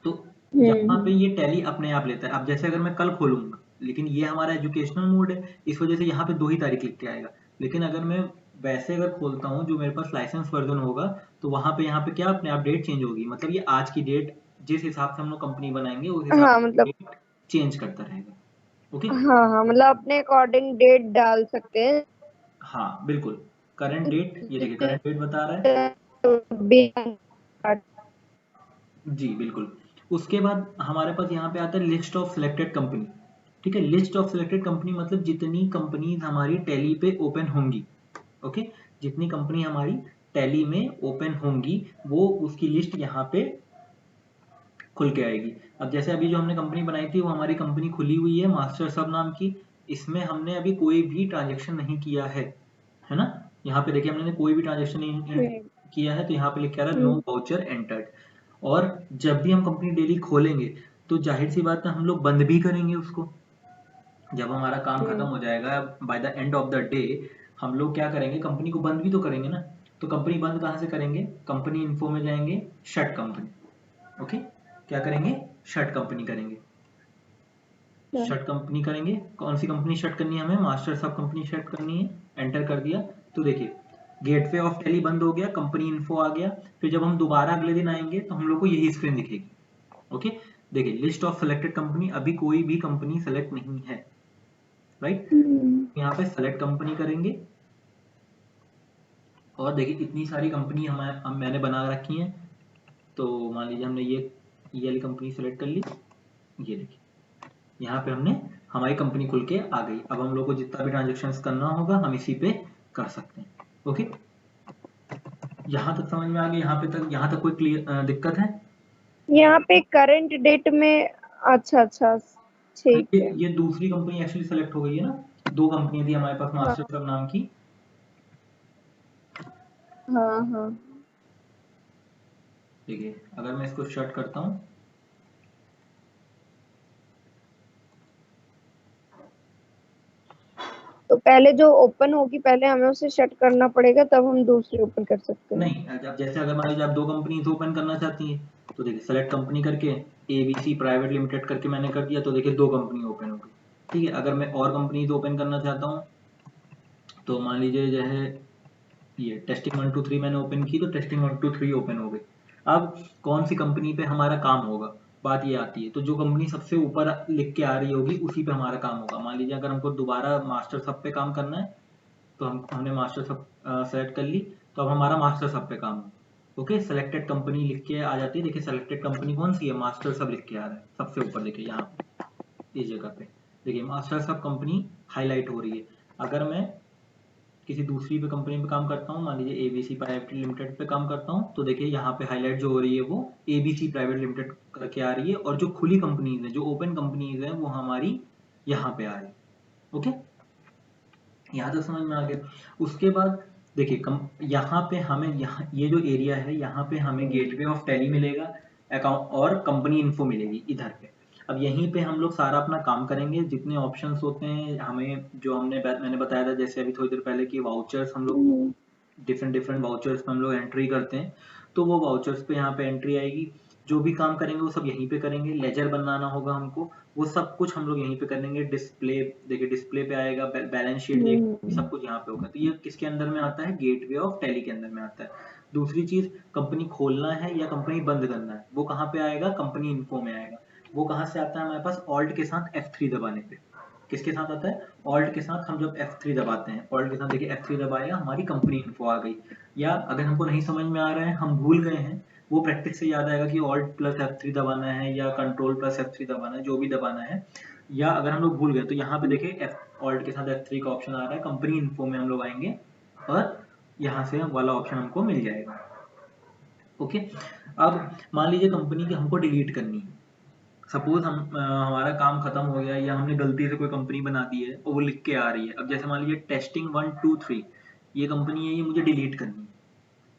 तो यहाँ पे हम्म। ये टैली अपने आप लेता है। अब जैसे अगर मैं कल खोलूंगा, लेकिन ये हमारा एजुकेशनल मोड है, इस वजह से यहाँ पे 2 ही तारीख लिख के आएगा। लेकिन अगर मैं वैसे अगर खोलता हूँ जो मेरे पास लाइसेंस वर्जन होगा, तो वहां पे यहाँ पे क्या अपने आप डेट चेंज होगी। मतलब ये आज की डेट, जिस हिसाब से हम लोग कंपनी बनाएंगे उस हिसाब हाँ, से मतलब डेट चेंज करता रहेगा। ओके, हाँ हाँ, मतलब अपने अकॉर्डिंग डेट डाल सकते हैं। हाँ बिल्कुल, करंट डेट, ये देखिए करंट डेट बता रहा है। भी- जी बिल्कुल। उसके बाद हमारे पास यहाँ पे आता है लिस्ट ऑफ सिलेक्टेड कंपनी। ठीक है, लिस्ट ऑफ सिलेक्टेड कंपनी मतलब जितनी कंपनीज हमारी टैली पे ओपन होंगी। ओके, जितनी कंपनी हमारी टैली में ओपन होंगी वो उसकी लिस्ट यहाँ पे खुल के आएगी। अब जैसे अभी जो हमने कंपनी बनाई थी वो हमारी कंपनी खुली हुई है मास्टर सब नाम की, इसमें हमने अभी कोई भी ट्रांजेक्शन नहीं किया है ना। यहाँ पे देखिए हमने कोई भी ट्रांजेक्शन नहीं हम्म। किया है, तो यहाँ पे लिखा रहा है नो हम्म। Voucher entered. और जब भी हम कंपनी डेली खोलेंगे तो जाहिर सी बात है हम लोग बंद भी करेंगे उसको। जब हमारा काम खत्म हो जाएगा by the end of the day, हम लोग क्या करेंगे, कंपनी को बंद भी तो करेंगे ना। तो कंपनी बंद कहाँ से करेंगे, कंपनी इन्फो में जाएंगे, शट कंपनी। ओके, क्या करेंगे, शट कंपनी करेंगे। शट कंपनी करेंगे, कौन सी कंपनी शट करनी है हमें, मास्टर सब कंपनी शट करनी है। एंटर कर दिया तो देखिए गेटवे ऑफ टैली बंद हो गया, कंपनी इन्फो आ गया। फिर जब हम दोबारा अगले दिन आएंगे तो हम लोग को यही स्क्रीन दिखेगी। ओके, देखिए लिस्ट ऑफ सेलेक्टेड कंपनी, अभी कोई भी कंपनी सेलेक्ट नहीं है, राइट। यहाँ पे सेलेक्ट कंपनी करेंगे, और देखिए इतनी सारी कंपनी हम मैंने बना रखी हैं। तो मान लीजिए हमने ये वाली कंपनी सेलेक्ट कर ली, ये देखिए यहाँ पे हमने हमारी कंपनी खुल के आ गई। अब हम लोग को जितना भी ट्रांजेक्शन करना होगा हम इसी पे कर सकते हैं। ओके, यहाँ तक समझ में आ गया? यहाँ तक कोई क्लियर दिक्कत है? यहाँ पे करंट डेट में, अच्छा अच्छा ठीक है। ये दूसरी कंपनी एक्चुअली सेलेक्ट हो गई है ना, 2 कंपनी थी हमारे पास हाँ मास्टर सब नाम की। हाँ हाँ। देखिए अगर मैं इसको शट करता हूँ, तो पहले जो ओपन होगी पहले हमें उसे शट करना पड़ेगा, तब हम दूसरी ओपन कर सकते हैं। नहीं, अब जैसे अगर मान लीजिए आप 2 कंपनी ओपन करना चाहती हैं, तो देखिए सेलेक्ट कंपनी करके एबीसी प्राइवेट लिमिटेड करके मैंने कर दिया, तो देखिए 2 कंपनी ओपन हो गई। ठीक है, अगर मैं और कंपनी ओपन करना चाहता हूँ, तो मान लीजिए जो है ये टेस्टिंग 1 2 3 मैंने ओपन की, तो टेस्टिंग 1 2 3 ओपन हो गई। अब कौन सी कंपनी पे हमारा काम होगा, बात ये आती है। तो जो कंपनी सबसे ऊपर लिख के आ रही होगी उसी पे हमारा काम होगा। मान लीजिए अगर हमको दोबारा मास्टर सब पे काम करना है, तो हमने मास्टर सब सेलेक्ट कर ली, तो अब हमारा मास्टर सब पे काम होगा। ओके, सेलेक्टेड कंपनी लिख के आ जाती है। देखिए सेलेक्टेड कंपनी कौन सी है, मास्टर सब लिख के आ रहा है सबसे ऊपर। देखिए यहाँ पे इस जगह पे देखिए मास्टर सब कंपनी हाईलाइट हो रही है। अगर मैं किसी दूसरी पे कंपनी पे काम करता हूँ, मान लीजिए एबीसी प्राइवेट लिमिटेड पे काम करता हूँ, तो देखिए यहाँ पे हाईलाइट जो हो रही है वो एबीसी प्राइवेट लिमिटेड करके आ रही है, और जो खुली कंपनीज है, जो ओपन कंपनीज है, वो हमारी यहाँ पे आ रही है। ओके, यहाँ तक समझ में आ गया? उसके बाद देखिए यहाँ पे हमें ये जो एरिया है, यहाँ पे हमें गेटवे ऑफ टैली मिलेगा, अकाउंट और कंपनी इन्फो मिलेगी इधर पे। अब यहीं पे हम लोग सारा अपना काम करेंगे। जितने ऑप्शंस होते हैं हमें, जो मैंने बताया था जैसे अभी थोड़ी देर पहले कि वाउचर्स हम लोग डिफरेंट डिफरेंट वाउचर्स पे हम लोग एंट्री करते हैं, तो वो वाउचर्स पे यहाँ पे एंट्री आएगी। जो भी काम करेंगे वो सब यहीं पे करेंगे। लेजर बनाना होगा हमको, वो सब कुछ हम लोग यहीं पे करेंगे। डिस्प्ले देखिए डिस्प्ले पे आएगा, बैलेंस शीट देखिए, सब कुछ यहाँ पे होगा। तो ये किसके अंदर में आता है, गेटवे ऑफ टैली के अंदर में आता है। दूसरी चीज, कंपनी खोलना है या कंपनी बंद करना है, वो कहाँ पे आएगा, कंपनी इन्फो में आएगा। वो कहाँ से आता है हमारे पास, ऑल्ट के साथ F3 दबाने पे। किसके साथ आता है, ऑल्ट के साथ। हम जब F3 दबाते हैं, ऑल्ट के साथ देखिए F3 दबाया, हमारी कंपनी इन्फो आ गई। या अगर हमको नहीं समझ में आ रहा है, हम भूल गए हैं, वो प्रैक्टिस से याद आएगा कि ऑल्ट प्लस F3 दबाना है या कंट्रोल प्लस F3 दबाना है, जो भी दबाना है। या अगर हम लोग भूल गए, तो यहाँ पे देखिए ऑल्ट के साथ F3 का ऑप्शन आ रहा है, कंपनी इन्फो में हम लोग आएंगे और यहाँ से वाला ऑप्शन हमको मिल जाएगा। ओके, अब मान लीजिए कंपनी की हमको डिलीट करनी है। सपोज हमारा काम खत्म हो गया, या हमने गलती से कोई कंपनी बना दी है और वो लिख के आ रही है। अब जैसे मान लीजिए टेस्टिंग 1 2 3 ये कंपनी है, ये मुझे डिलीट करनी है।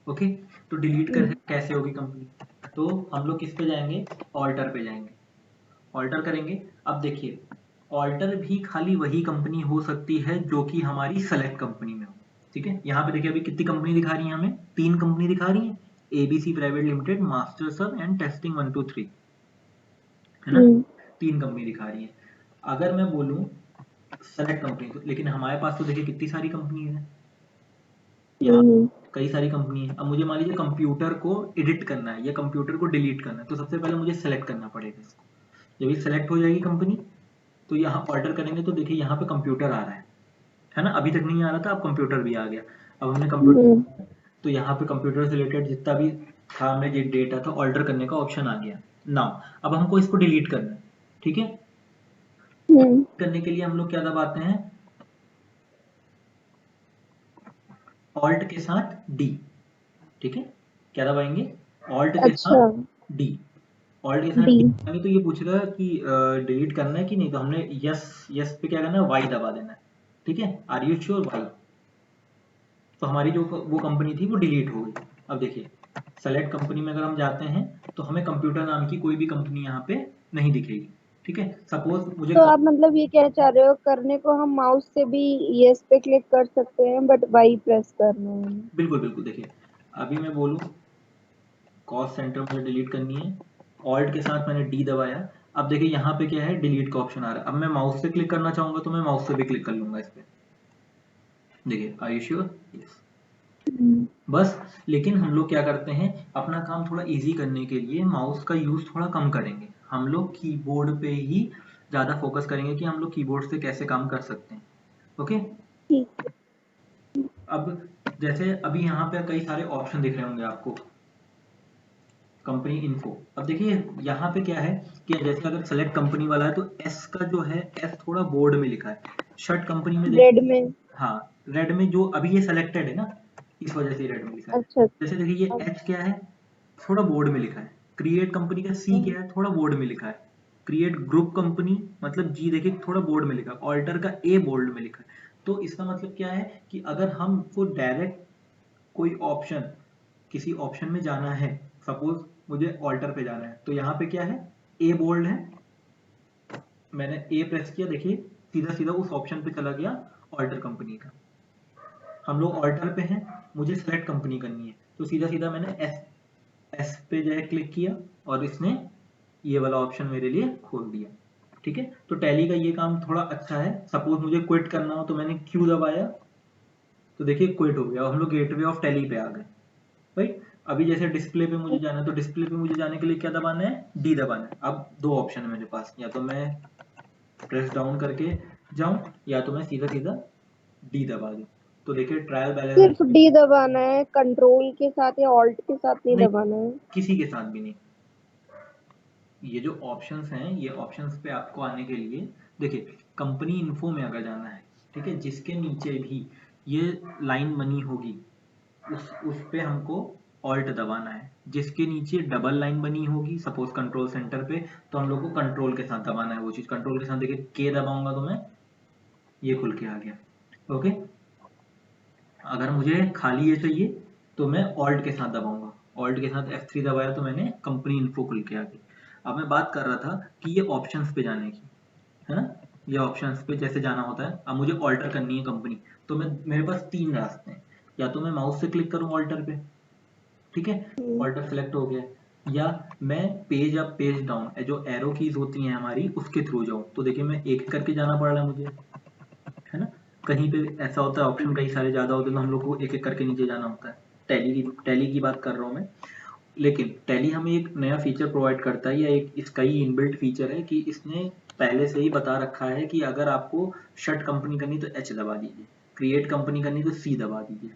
ओके, तो डिलीट कर कैसे होगी कंपनी, तो हम लोग किस पे जाएंगे, ऑल्टर पे जाएंगे, ऑल्टर करेंगे। अब देखिए ऑल्टर भी खाली वही कंपनी हो सकती है जो कि हमारी सेलेक्ट कंपनी में हो। ठीक है, यहाँ पे देखिए अभी कितनी कंपनी दिखा रही है, हमें 3 कंपनी दिखा रही है, एबीसी प्राइवेट लिमिटेड, मास्टर सब एंड टेस्टिंग 1 2 3, है ना, 3 कंपनी दिखा रही है। अगर मैं बोलूं सेलेक्ट कंपनी, तो लेकिन हमारे पास तो देखिए कितनी सारी कंपनी है, यहाँ कई सारी कंपनी है। अब मुझे मान लीजिए कंप्यूटर को एडिट करना है या कंप्यूटर को डिलीट करना है, तो सबसे पहले मुझे सेलेक्ट करना पड़ेगा इसको। जब ये सेलेक्ट हो जाएगी कंपनी, तो यहाँ ऑर्डर करेंगे, तो देखिए यहाँ पे कंप्यूटर आ रहा है ना, अभी तक नहीं आ रहा था, अब कंप्यूटर भी आ गया। अब हमने कंप्यूटर, तो यहाँ पे कंप्यूटर से रिलेटेड जितना भी था, हमने जो डेटा था, ऑर्डर करने का ऑप्शन आ गया। नाउ अब हमको इसको डिलीट करना है। ठीक है, करने के लिए हम लोग क्या दबाते हैं, ऑल्ट के साथ डी। ठीक है, क्या दबाएंगे, ऑल्ट के अच्छा साथ डी। ऑल्ट के साथ डी। डी दबाएंगे, तो ये पूछेगा कि डिलीट करना है कि नहीं, तो हमने यस, यस पे क्या करना है, वाई दबा देना है। ठीक है, आर यू श्योर, वाई। तो हमारी जो वो कंपनी थी वो डिलीट हो गई। अब देखिए सेलेक्ट कंपनी में अगर हम जाते हैं, तो हमें कंप्यूटर नाम की कोई भी कंपनी यहाँ पे नहीं दिखेगी। ठीक है, सपोज मुझे तो आप मतलब ये क्या चाह रहे हो, करने को हम माउस से भी यस पे क्लिक कर सकते हैं, बट वाई प्रेस करना है। बिल्कुल बिल्कुल, देखिए अभी मैं बोलूँ कॉस्ट सेंटर मुझे डिलीट करनी है, ऑल्ट के साथ मैंने डी दबाया। अब देखिए यहाँ पे क्या है, डिलीट का ऑप्शन आ रहा है। अब मैं माउस से क्लिक करना चाहूंगा, तो मैं माउस से भी क्लिक कर लूंगा इस पे। देखिए आर यू श्योर, यस। बस, लेकिन हम लोग क्या करते हैं, अपना काम थोड़ा इजी करने के लिए माउस का यूज थोड़ा कम करेंगे। हम लोग कीबोर्ड पे ही ज़्यादा फोकस करेंगे कि हम लोग कीबोर्ड से कैसे काम कर सकते हैं। ओके, ठीक। अब जैसे अभी यहाँ पे कई सारे ऑप्शन दिख रहे होंगे आपको, कंपनी इन्फो। अब देखिए यहाँ पे क्या है कि जैसे अगर सेलेक्ट कंपनी वाला है तो एस का जो है, एस थोड़ा बोर्ड में लिखा है। शर्ट कंपनी में रेड देखिए, में। हाँ रेड में, जो अभी ये सेलेक्टेड है ना, इस वजह से रेड में लिखा है। अच्छा। जैसे देखिए ये एच क्या है, थोड़ा बोर्ड में लिखा है। क्रिएट कंपनी का सी क्या है, थोड़ा बोर्ड में लिखा है। क्रिएट ग्रुप कंपनी मतलब जी देखिए थोड़ा बोर्ड में लिखा है। ऑल्टर का ए बोल्ड में लिखा है। तो इसका मतलब क्या है कि अगर हमको डायरेक्ट कोई ऑप्शन, किसी ऑप्शन में जाना है, सपोज मुझे ऑल्टर पे जाना है, तो यहाँ पे क्या है, ए बोल्ड है, मैंने ए प्रेस किया, देखिए सीधा सीधा उस ऑप्शन पे चला गया, ऑल्टर कंपनी का। हम लोग ऑल्टर पे हैं, मुझे सेलेक्ट कंपनी करनी है, तो सीधा सीधा मैंने एस एस पे जो है क्लिक किया और इसने ये वाला ऑप्शन मेरे लिए खोल दिया। ठीक है, तो टैली का ये काम थोड़ा अच्छा है। सपोज मुझे क्विट करना हो तो मैंने क्यू दबाया, तो देखिए क्विट हो गया और हम लोग गेटवे ऑफ टैली पे आ गए। राइट, अभी जैसे डिस्प्ले पे मुझे जाना है, तो डिस्प्ले पे मुझे जाने के लिए क्या दबाना है, डी दबाना है। अब दो ऑप्शन है मेरे पास, या तो मैं प्रेस डाउन करके जाऊं, या तो मैं सीधा सीधा डी दबा दूं। तो देखिए ट्रायल बैलेंस, सिर्फ डी दबाना है, कंट्रोल के साथ या ऑल्ट के साथ नहीं नहीं दबाना है? किसी के साथ भी नहीं। ये जो ऑप्शंस हैं, ये ऑप्शंस पे आपको आने के लिए देखिए कंपनी इन्फो में अगर जाना है, ठीक है, जिसके नीचे भी ये लाइन बनी होगी उस पे हमको ऑल्ट दबाना है। जिसके नीचे डबल लाइन बनी होगी, सपोज कंट्रोल सेंटर पे, तो हम लोग को कंट्रोल के साथ दबाना है वो चीज। कंट्रोल के साथ देखिए के दबाऊंगा तो मैं, ये खुल के आ गया। ओके, अगर मुझे खाली ये चाहिए तो मैं ऑल्ट के साथ दबाऊंगा, ऑल्ट के साथ F3 दबाया तो मैंने कंपनी इन्फो खुल के आ गई। अब मैं बात कर रहा था कि ये ऑप्शंस पे जाने की, है ना, ये ऑप्शंस पे जैसे जाना होता है। अब मुझे ऑल्टर करनी है कंपनी, तो मैं, मेरे पास तीन रास्ते हैं। या तो मैं माउस से क्लिक करूँ ऑल्टर पे, ठीक है, ऑल्टर सेलेक्ट हो गया, या मैं पेज अप पेज डाउन जो एरो कीज होती हैं हमारी उसके थ्रू जाऊँ। तो देखिए मैं एक करके जाना पड़ रहा है मुझे, है ना। कहीं पे ऐसा होता है ऑप्शन कई सारे ज्यादा होते हैं तो हम लोग को एक एक करके नीचे जाना होता है। टैली की बात कर रहा हूँ मैं। लेकिन टैली हमें एक नया फीचर प्रोवाइड करता है, या एक इसका ही इनबिल्ट फीचर है कि इसने पहले से ही बता रखा है कि अगर आपको शट कंपनी करनी तो एच दबा दीजिए, क्रिएट कंपनी करनी तो सी दबा दीजिए,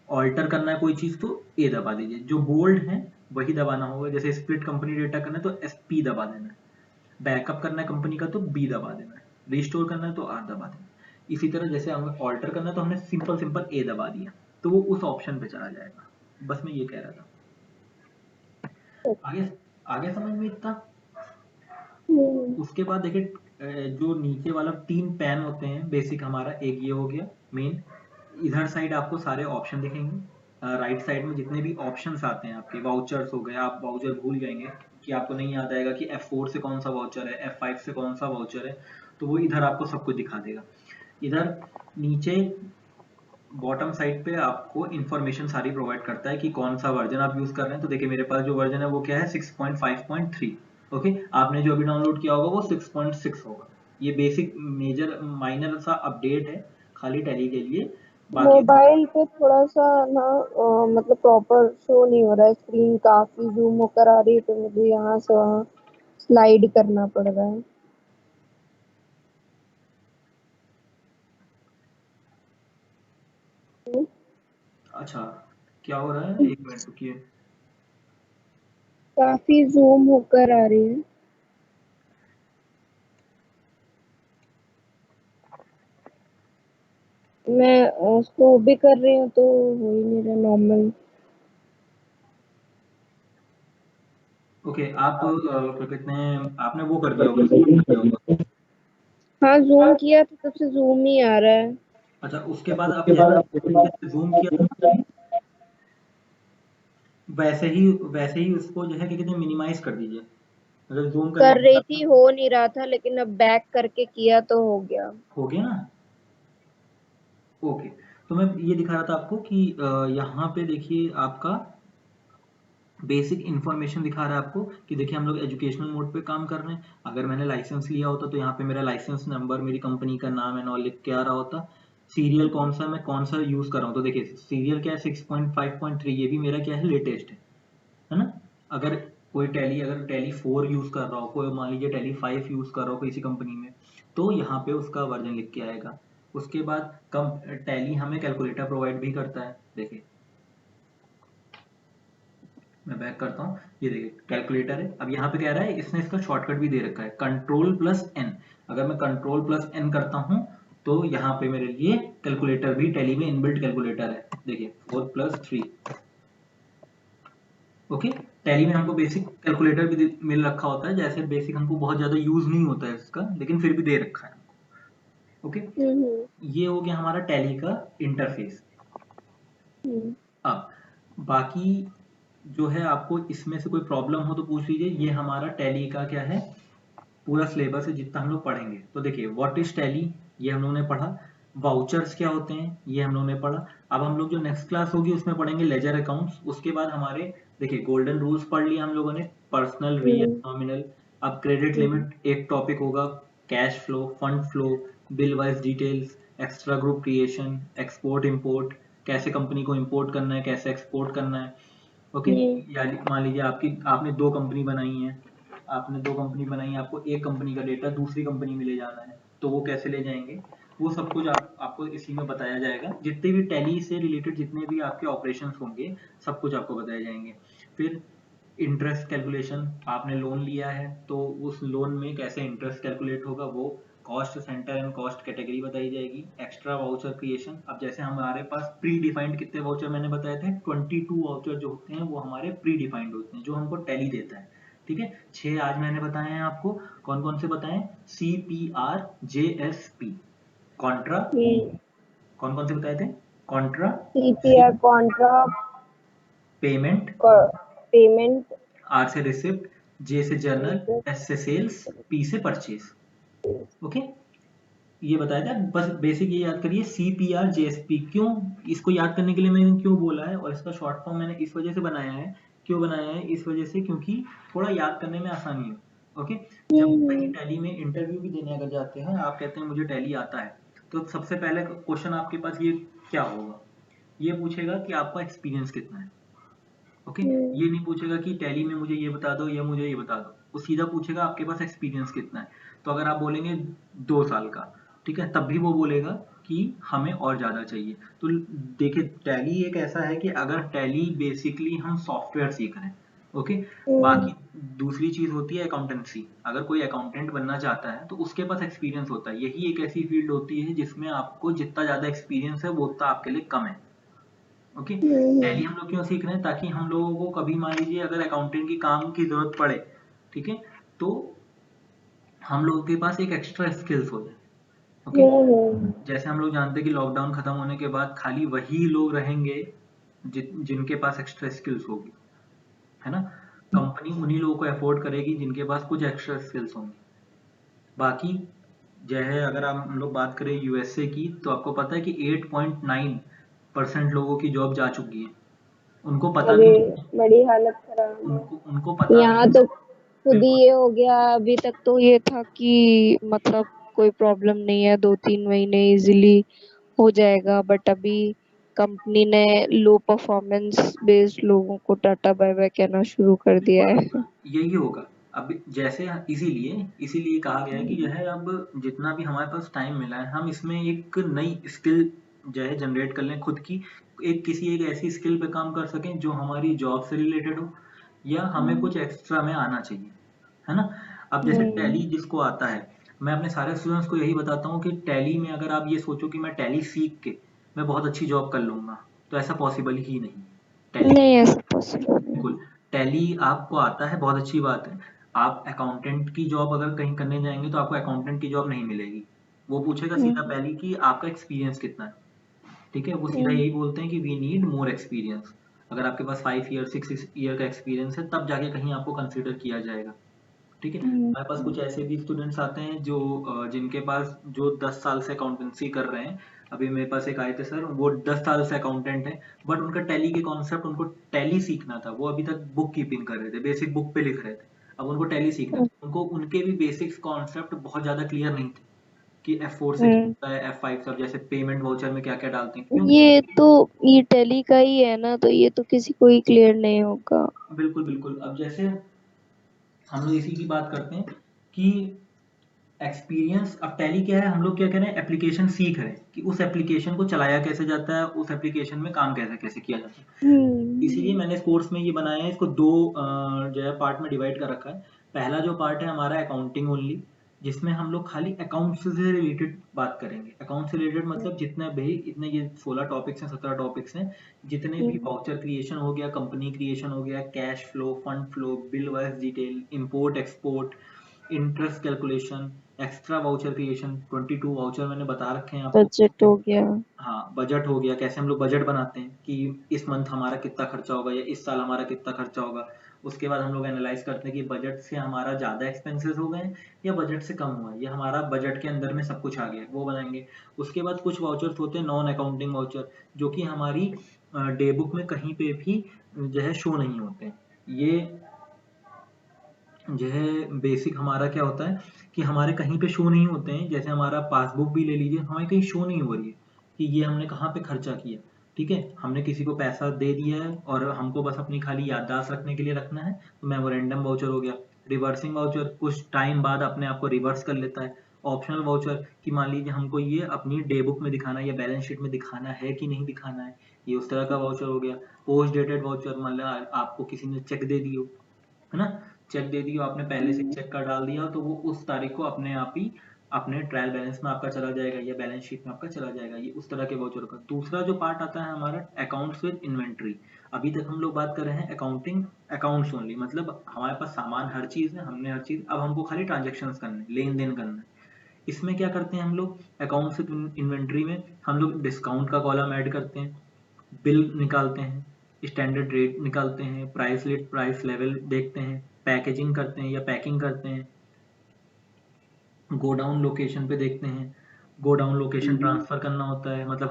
ऑल्टर करना है कोई चीज तो ए दबा दीजिए। जो बोल्ड है वही दबाना होगा। जैसे स्प्लिट कंपनी डेटा करना है तो एस पी दबा देना है, बैकअप करना है कंपनी का तो बी दबा देना है, रिस्टोर करना है तो आर दबा देना है। इसी तरह जैसे हमें ऑल्टर करना है तो हमने सिंपल सिंपल ए दबा दिया, तो वो उस ऑप्शन पे चला जाएगा। बस मैं ये कह रहा था। आगे आगे समझ में इतना। उसके बाद देखिए जो नीचे वाला तीन पैन होते हैं बेसिक, हमारा एक ये हो गया मेन। इधर साइड आपको सारे ऑप्शन दिखेंगे। राइट साइड में जितने भी ऑप्शंस आते हैं आपके, वाउचर्स हो गए, आप वाउचर भूल जाएंगे कि आपको नहीं याद आएगा कि F4 से कौन सा वाउचर है, F5 से कौन सा वाउचर है, तो वो इधर आपको सब कुछ दिखा देगा। इधर नीचे बॉटम साइड पे आपको इन्फॉर्मेशन सारी प्रोवाइड करता है कि कौन सा वर्जन आप यूज कर रहे हैं। तो देखिए मेरे पास जो वर्जन है वो क्या है, 6.5.3। ओके, आपने जो अभी डाउनलोड किया होगा वो 6.6 होगा। ये बेसिक मेजर माइनर सा अपडेट है खाली टैली के लिए। बाकी मोबाइल पे थोड़ा सा ना मतलब प्रॉपर शो नहीं हो रहा है, स्क्रीन काफी जूम होकर आ रही है, तो मुझे यहाँ से वहाँ स्लाइड करना पड़ रहा है। अच्छा, क्या हो रहा है, एक मिनट रुकिए। काफी जूम होकर आ रही है। मैं उसको भी कर रही हूँ तो हो ही नहीं रहा नॉर्मल। ओके, आप क्या कहते हैं, आपने वो कर दिया होगा, zoom कर दिया होगा। हाँ, जूम किया तो तब से जूम ही आ रहा है। अच्छा, उसके बाद आप जैसे जूम किया था ना, वैसे ही उसको जो है क्या कहते हैं, मिनिमाइज कर दीजिए। अगर जूम करने कर के रही बाद थी, हो नहीं रहा था, लेकिन अब बैक करके किया तो हो गया। हो गया ना। ओके, तो मैं ये दिखा रहा था आपको कि यहाँ पे देखिए आपका बेसिक इन्फॉर्मेशन दिखा रहा है आपको कि देखिए हम लोग एजुकेशनल मोड पे काम कर रहे हैं। अगर मैंने लाइसेंस लिया होता तो यहाँ पे मेरा लाइसेंस नंबर, मेरी कंपनी का नाम एंड ऑल लिख के आ रहा होता। सीरियल कौन सा, मैं कौन सा यूज कर रहा हूँ, तो देखिए सीरियल क्या है, 6.5.3, ये भी मेरा क्या है, लेटेस्ट है ना। अगर कोई टैली, अगर टैली 4 यूज कर रहा हो, कोई मान लीजिए टैली 5 यूज कर रहा हो किसी कंपनी में, तो यहाँ पे उसका वर्जन लिख के आएगा। उसके बाद कम टैली हमें कैलकुलेटर प्रोवाइड भी करता है। देखिए मैं बैक करता हूँ, ये देखिए कैलकुलेटर है। अब यहाँ पे कह रहा है, इसने इसका शॉर्टकट भी दे रखा है कंट्रोल प्लस एन। अगर मैं कंट्रोल प्लस एन करता हूँ तो यहाँ पे मेरे लिए कैलकुलेटर भी टैली में इनबिल्ट कैलकुलेटर है। देखिए 4+3। ओके, टैली में हमको बेसिक कैलकुलेटर भी मिल रखा होता है, जैसे बेसिक हमको बहुत ज्यादा यूज नहीं होता है इसका, लेकिन फिर भी दे रखा है हमको। ओके, ये हो गया हमारा टैली का इंटरफेस। अब बाकी जो है, आपको इसमें से कोई प्रॉब्लम हो तो पूछ लीजिए। ये हमारा टैली का क्या है, पूरा सिलेबस है जितना हम लोग पढ़ेंगे। तो देखिए व्हाट इज टैली, ये हम लोगों ने पढ़ा। वाउचर्स क्या होते हैं, ये हम लोगों ने पढ़ा। अब हम लोग जो नेक्स्ट क्लास होगी उसमें पढ़ेंगे लेजर अकाउंट्स। उसके बाद हमारे देखिए गोल्डन रूल्स पढ़ लिया हम लोगों ने, पर्सनल, रियल, नॉमिनल। अब क्रेडिट लिमिट एक टॉपिक होगा, cash flow, fund flow, bill wise details, extra group creation, export import, कैसे कंपनी को इंपोर्ट करना है, कैसे एक्सपोर्ट करना है। ओके, यानी मान लीजिए आपने दो कंपनी बनाई है, आपको एक कंपनी का डेटा दूसरी कंपनी में ले जाना है, तो वो कैसे ले जाएंगे, वो सब कुछ आपको इसी में बताया जाएगा। जितने भी टैली से रिलेटेड जितने भी आपके ऑपरेशंस होंगे, सब कुछ आपको बताए जाएंगे। फिर इंटरेस्ट कैलकुलेशन, आपने लोन लिया है तो उस लोन में कैसे इंटरेस्ट कैलकुलेट होगा, वो cost centre and cost category बताई जाएगी। एक्स्ट्रा वाउचर क्रिएशन, अब जैसे हमारे पास प्री डिफाइंड कितने वाउचर मैंने बताए थे, 22 वाउचर जो होते हैं वो हमारे प्री डिफाइंड होते हैं, जो हमको टैली देता है। ठीक है, 6 आज मैंने बताए हैं आपको। कौन कौन से बताएं, CPR, JSP, कॉन्ट्रा, कौन कौन से बताए थे, Contra, CPR Contra, payment, payment, R से रिसिप्ट, J से जर्नल, S से सेल्स, P से परचेज। ओके, ये बताया था। बस बेसिक ये याद करिए, CPR JSP। क्यों इसको याद करने के लिए मैंने क्यों बोला है, और इसका शॉर्ट फॉर्म मैंने इस वजह से बनाया है। क्यों बनाया है, इस वजह से क्योंकि थोड़ा याद करने में आसानी हो। ओके, जब कहीं टैली में इंटरव्यू भी देने अगर जाते हैं, आप कहते हैं मुझे टैली आता है, तो सबसे पहले क्वेश्चन आपके पास ये क्या होगा, ये पूछेगा कि आपका एक्सपीरियंस कितना है। ओके, ये नहीं पूछेगा कि टैली में मुझे ये बता दो या मुझे ये बता दो, वो सीधा पूछेगा आपके पास एक्सपीरियंस कितना है। तो अगर आप बोलेंगे 2 साल का, ठीक है, तब भी वो बोलेगा कि हमें और ज्यादा चाहिए। तो देखिए टैली एक ऐसा है कि अगर टैली बेसिकली हम सॉफ्टवेयर सीख रहे हैं, ओके। बाकी दूसरी चीज होती है अकाउंटेंसी। अगर कोई अकाउंटेंट बनना चाहता है तो उसके पास एक्सपीरियंस होता है। यही एक ऐसी फील्ड होती है जिसमें आपको जितना ज्यादा एक्सपीरियंस है वो उतना आपके लिए कम है। ओके, टैली हम लोग क्यों सीख रहे हैं, ताकि हम लोगों को कभी मान लीजिए अगर अकाउंटेंट की काम की जरूरत पड़े, ठीक है, तो हम लोगों के पास एक एक्स्ट्रा स्किल्स हो जाए। ओके, जैसे हम लोग जानते हैं कि लॉकडाउन खत्म होने के बाद खाली वही लोग रहेंगे जिनके पास एक्स्ट्रा स्किल्स होगी, है ना। कंपनी उन्हीं लोगों को अफोर्ड करेगी जिनके पास कुछ एक्स्ट्रा स्किल्स होंगी। बाकी जो है, अगर हम लोग बात करें USA की, तो आपको पता है कि 8.9% लोगों की जॉब जा चुकी है। उनको पता भी अरे नहीं, बड़ी हालत खराब है। उनको पता भी यहाँ नहीं। तो खुद ही बिल्कुल ये हो गया। अभी तक तो ये था कि मतलब कोई प्रॉब्लम नहीं है, 2-3 महीने इजीली हो जाएगा, बट अभी कंपनी ने लो परफॉर्मेंस बेस्ड लोगों को टाटा बाय बाय कहना शुरू कर दिया बिल्कुल है। यही होगा। अब जैसे इसीलिए इसीलिए कहा गया है कि जो है, अब जितना भी हमारे पास टाइम मिला है, हम इसमें एक नई स्किल जो है जनरेट कर लें खुद की। एक ऐसी स्किल पे काम कर सकें जो हमारी जॉब से रिलेटेड हो, या हमें कुछ एक्स्ट्रा में आना चाहिए, है ना। अब जैसे टैली जिसको आता है, मैं अपने सारे स्टूडेंट्स को यही बताता हूँ कि टैली में अगर आप ये सोचो कि मैं टैली सीख के मैं बहुत अच्छी जॉब कर लूंगा, तो ऐसा पॉसिबल ही नहीं। टैली, नहीं ऐसा पॉसिबल नहीं। बिल्कुल, टैली आपको आता है, बहुत अच्छी बात है। आप अकाउंटेंट की जॉब अगर कहीं करने जाएंगे तो आपको अकाउंटेंट की जॉब नहीं मिलेगी। वो पूछेगा सीधा पहली कि आपका एक्सपीरियंस कितना है। ठीक है, वो सीधा यही बोलते हैं कि वी नीड मोर एक्सपीरियंस। अगर आपके पास 5 ईयर 6 ईयर का एक्सपीरियंस है, तब जाके कहीं आपको कंसिडर किया जाएगा। ठीक है, हमारे पास कुछ ऐसे भी स्टूडेंट्स आते हैं जो जिनके पास जो 10 साल से अकाउंटेंसी कर रहे हैं। अभी मेरे पास एक आए थे सर, वो 10 साल से अकाउंटेंट है, बट उनका टैली के कॉन्सेप्ट, उनको टैली सीखना था। वो अभी तक बुक कीपिंग कर रहे थे, बेसिक बुक पे लिख रहे थे। अब उनको टैली सीखना था, उनको उनके भी बेसिक्स कॉन्सेप्ट बहुत ज्यादा क्लियर नहीं थे कि F4 से क्या होता है, F5 सब, जैसे पेमेंट वाउचर में क्या क्या डालते हैं, क्यों। ये टेली का ही है ना, तो ये तो किसी को ही क्लियर नहीं होगा। बिल्कुल बिल्कुल। अब जैसे हम लोग इसी की बात करते हैं कि एक्सपीरियंस, अब टैली क्या है, हम लोग क्या करें, एप्लीकेशन सीख रहे हैं कि उस एप्लीकेशन को चलाया कैसे जाता है, उस एप्लीकेशन में काम कैसे कैसे किया जाता है। इसीलिए मैंने इस कोर्स में ये बनाया है, इसको दो जो है पार्ट में डिवाइड कर रखा है। पहला जो पार्ट है हमारा अकाउंटिंग ओनली, जिसमें हम लोग खाली अकाउंट से रिलेटेड बात करेंगे। अकाउंट से रिलेटेड मतलब जितने भी इतने ये 16 टॉपिक्स हैं, 17 टॉपिक्स हैं, जितने भी वाउचर क्रिएशन हो गया, कंपनी क्रिएशन हो गया, cash flow, fund flow, bill wise detail, import export, interest calculation, extra voucher creation, 22 voucher मैंने बता रखे हैं आपको। बजट हो गया। हाँ, बजट हो गया, कैसे हम लोग बजट बनाते हैं कि इस मंथ हमारा कितना खर्चा होगा या इस साल हमारा कितना खर्चा होगा। उसके बाद हम लोग एनालाइज करते हैं कि बजट से हमारा ज़्यादा एक्सपेंसेस हो गए या बजट से कम हुआ है, या हमारा बजट के अंदर में सब कुछ आ गया, वो बनाएंगे। उसके बाद कुछ वाउचर्स होते हैं नॉन अकाउंटिंग वाउचर, जो कि हमारी डे बुक में कहीं पे भी जो है शो नहीं होते हैं। ये जो है बेसिक हमारा क्या होता है कि हमारे कहीं पे शो नहीं होते हैं। जैसे हमारा पासबुक भी ले लीजिए, हमारे कहीं शो नहीं हो रही है कि ये हमने कहाँ पे खर्चा किया। ठीक है, हमने किसी को पैसा दे दिया है और हमको बस अपनी खाली याददाश्त रखने के लिए रखना है, तो मेमोरेंडम वाउचर हो गया। रिवर्सिंग वाउचर कुछ टाइम बाद अपने आप को रिवर्स कर लेता है। ऑप्शनल वाउचर कि मान लीजिए हमको ये अपनी डे बुक में दिखाना है या बैलेंस शीट में दिखाना है कि नहीं दिखाना है, ये उस तरह का वाउचर हो गया। पोस्ट डेटेड वाउचर, मतलब आपको किसी ने चेक दे दी हो, है ना, चेक दे दी हो आपने, पहले से चेक कर डाल दिया हो, तो वो उस तारीख को अपने आप ही अपने ट्रायल बैलेंस में आपका चला जाएगा या बैलेंस शीट में आपका चला जाएगा। ये उस तरह के वाउचर का। दूसरा जो पार्ट आता है हमारा अकाउंट्स विद इन्वेंट्री। अभी तक हम लोग बात कर रहे हैं अकाउंटिंग अकाउंट्स ओनली, मतलब हमारे पास सामान हर चीज है, हमने हर चीज, अब हमको खाली ट्रांजेक्शन्स करने, लेन देन करना है। इसमें क्या करते हैं हम लोग, अकाउंट्स विद इन्वेंट्री में हम लोग डिस्काउंट का कॉलम ऐड करते हैं, बिल निकालते हैं, स्टैंडर्ड रेट निकालते हैं, प्राइस लिस्ट, प्राइस लेवल देखते हैं, पैकेजिंग करते हैं या पैकिंग करते हैं, गोडाउन लोकेशन पे देखते हैं। गोडाउन लोकेशन ट्रांसफर करना होता है, मतलब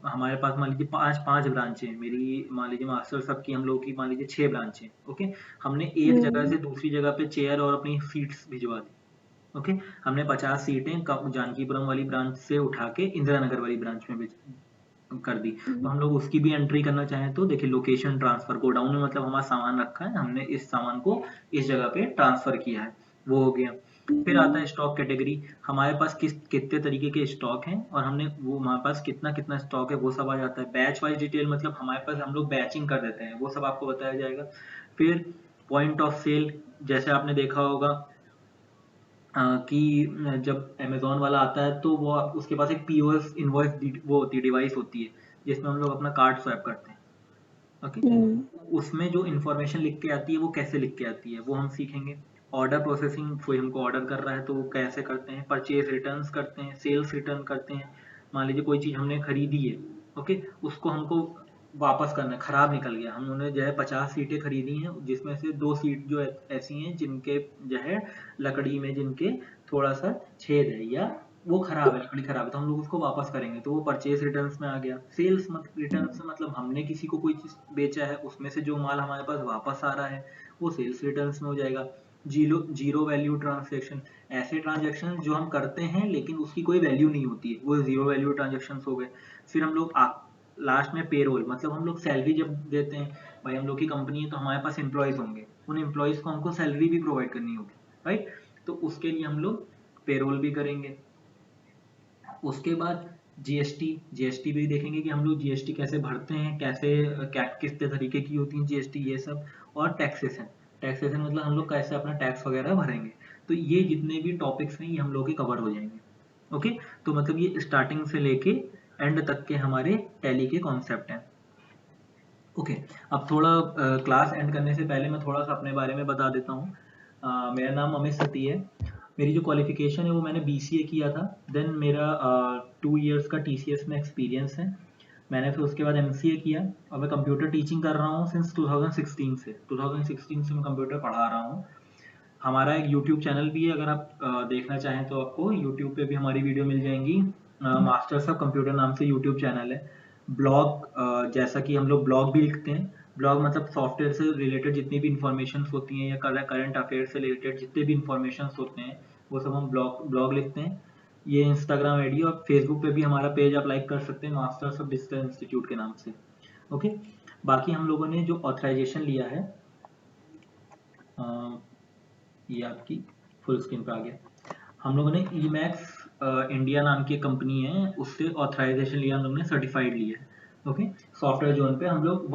हमारे पास मान लीजिए पांच पांच ब्रांचें हैं मेरी, मान लीजिए मास्टर सब की हम लोग की मान लीजिए 6 ब्रांचें। ओके, हमने एक जगह से दूसरी जगह पे चेयर और अपनी सीट्स भिजवा दी। ओके, हमने 50 सीटें जानकीपुरम वाली ब्रांच से उठा के इंदिरा नगर वाली ब्रांच में कर दी। तो हम लोग उसकी भी एंट्री करना चाहें तो देखिए, लोकेशन ट्रांसफर, गोडाउन में मतलब हमारा सामान रखा है, हमने इस सामान को इस जगह पे ट्रांसफर किया है, वो हो गया। फिर आता है स्टॉक कैटेगरी, हमारे पास कितने तरीके के स्टॉक हैं और हमने वो हमारे पास कितना कितना स्टॉक है वो सब आ जाता है। बैच वाइज डिटेल, मतलब हमारे पास हम लोग बैचिंग कर देते हैं, वो सब आपको बताया जाएगा। फिर पॉइंट ऑफ सेल, जैसे आपने देखा होगा कि जब अमेज़न वाला आता है तो वो उसके पास एक पीओएस इनवॉइस वो होती है, डिवाइस होती है, जिसमें हम लोग अपना कार्ड स्वैप करते हैं। ओके, उसमें जो इन्फॉर्मेशन लिख के आती है वो कैसे लिख के आती है वो हम सीखेंगे। ऑर्डर प्रोसेसिंग, कोई हमको ऑर्डर कर रहा है तो वो कैसे करते हैं। परचेज रिटर्न्स करते हैं, सेल्स रिटर्न करते हैं। मान लीजिए कोई चीज़ हमने खरीदी है, ओके, उसको हमको वापस करना है, खराब निकल गया, हमने जो है 50 सीटें खरीदी हैं, जिसमें से 2 सीट जो ऐसी हैं जिनके जो है लकड़ी में जिनके थोड़ा सा छेद है या वो खराब है, लकड़ी खराब है, तो हम लोग उसको वापस करेंगे, तो वो परचेज रिटर्न्स में आ गया। सेल्स रिटर्न से मतलब हमने किसी को कोई चीज बेचा है, उसमें से जो माल हमारे पास वापस आ रहा है वो सेल्स रिटर्न्स में हो जाएगा। जीरो जीरो वैल्यू ट्रांजेक्शन, ऐसे ट्रांजेक्शन जो हम करते हैं लेकिन उसकी कोई वैल्यू नहीं होती है, वो जीरो वैल्यू ट्रांजेक्शन हो गए। फिर हम लोग लास्ट में पेरोल, मतलब हम लोग सैलरी जब देते हैं, भाई हम लोग की कंपनी है तो हमारे पास एम्प्लॉयज होंगे, उन एम्प्लॉयज को हमको सैलरी भी प्रोवाइड करनी होगी, राइट, तो उसके लिए हम लोग पेरोल भी करेंगे। उसके बाद जीएसटी भी देखेंगे कि हम लोग जीएसटी कैसे भरते हैं, कैसे क्या किस तरीके की होती है जीएसटी, ये सब। और टैक्सेशन, टैक्सेशन मतलब हम लोग कैसे अपना टैक्स वगैरह भरेंगे। तो ये जितने भी टॉपिक्स हैं ये हम लोग के कवर हो जाएंगे। ओके, तो मतलब ये स्टार्टिंग से लेके एंड तक के हमारे टैली के कॉन्सेप्ट हैं। ओके, अब थोड़ा क्लास एंड करने से पहले मैं थोड़ा सा अपने बारे में बता देता हूँ। मेरा नाम अमित सती है। मेरी जो क्वालिफिकेशन है वो मैंने बीसीए किया था। देन मेरा 2 इयर्स का टीसीएस में एक्सपीरियंस है। मैंने फिर उसके बाद एमसीए किया और मैं कंप्यूटर टीचिंग कर रहा हूँ सिंस 2016 से। 2016 से मैं कंप्यूटर पढ़ा रहा हूँ। हमारा एक यूट्यूब चैनल भी है, अगर आप देखना चाहें तो आपको यूट्यूब पे भी हमारी वीडियो मिल जाएंगी। मास्टर्स ऑफ कंप्यूटर नाम से यूट्यूब चैनल है। ब्लॉग, जैसा कि हम लोग ब्लॉग भी लिखते हैं। ब्लॉग मतलब सॉफ्टवेयर से रिलेटेड जितनी भी इंफॉर्मेशन होती हैं या करंट अफेयर से रिलेटेड जितने भी इंफॉर्मेशन होते हैं वो सब हम ब्लॉग लिखते हैं। ये इंस्टाग्राम आईडी और फेसबुक पे भी हमारा पेज आप लाइक कर सकते हैं, मास्टर्स ऑफ डिजिटल इंस्टीट्यूट के नाम से। ओके, बाकी हम लोगों ने जो ऑथराइजेशन लिया है, ये आपकी फुल स्क्रीन पे आ गया। हम लोगों ने ईमैक्स इंडिया नाम की कंपनी है, उससे ऑथराइजेशन लिया हम लोग ने, सर्टिफाइड लिया है। ओके, सॉफ्टवेयर जोन पे हम लोग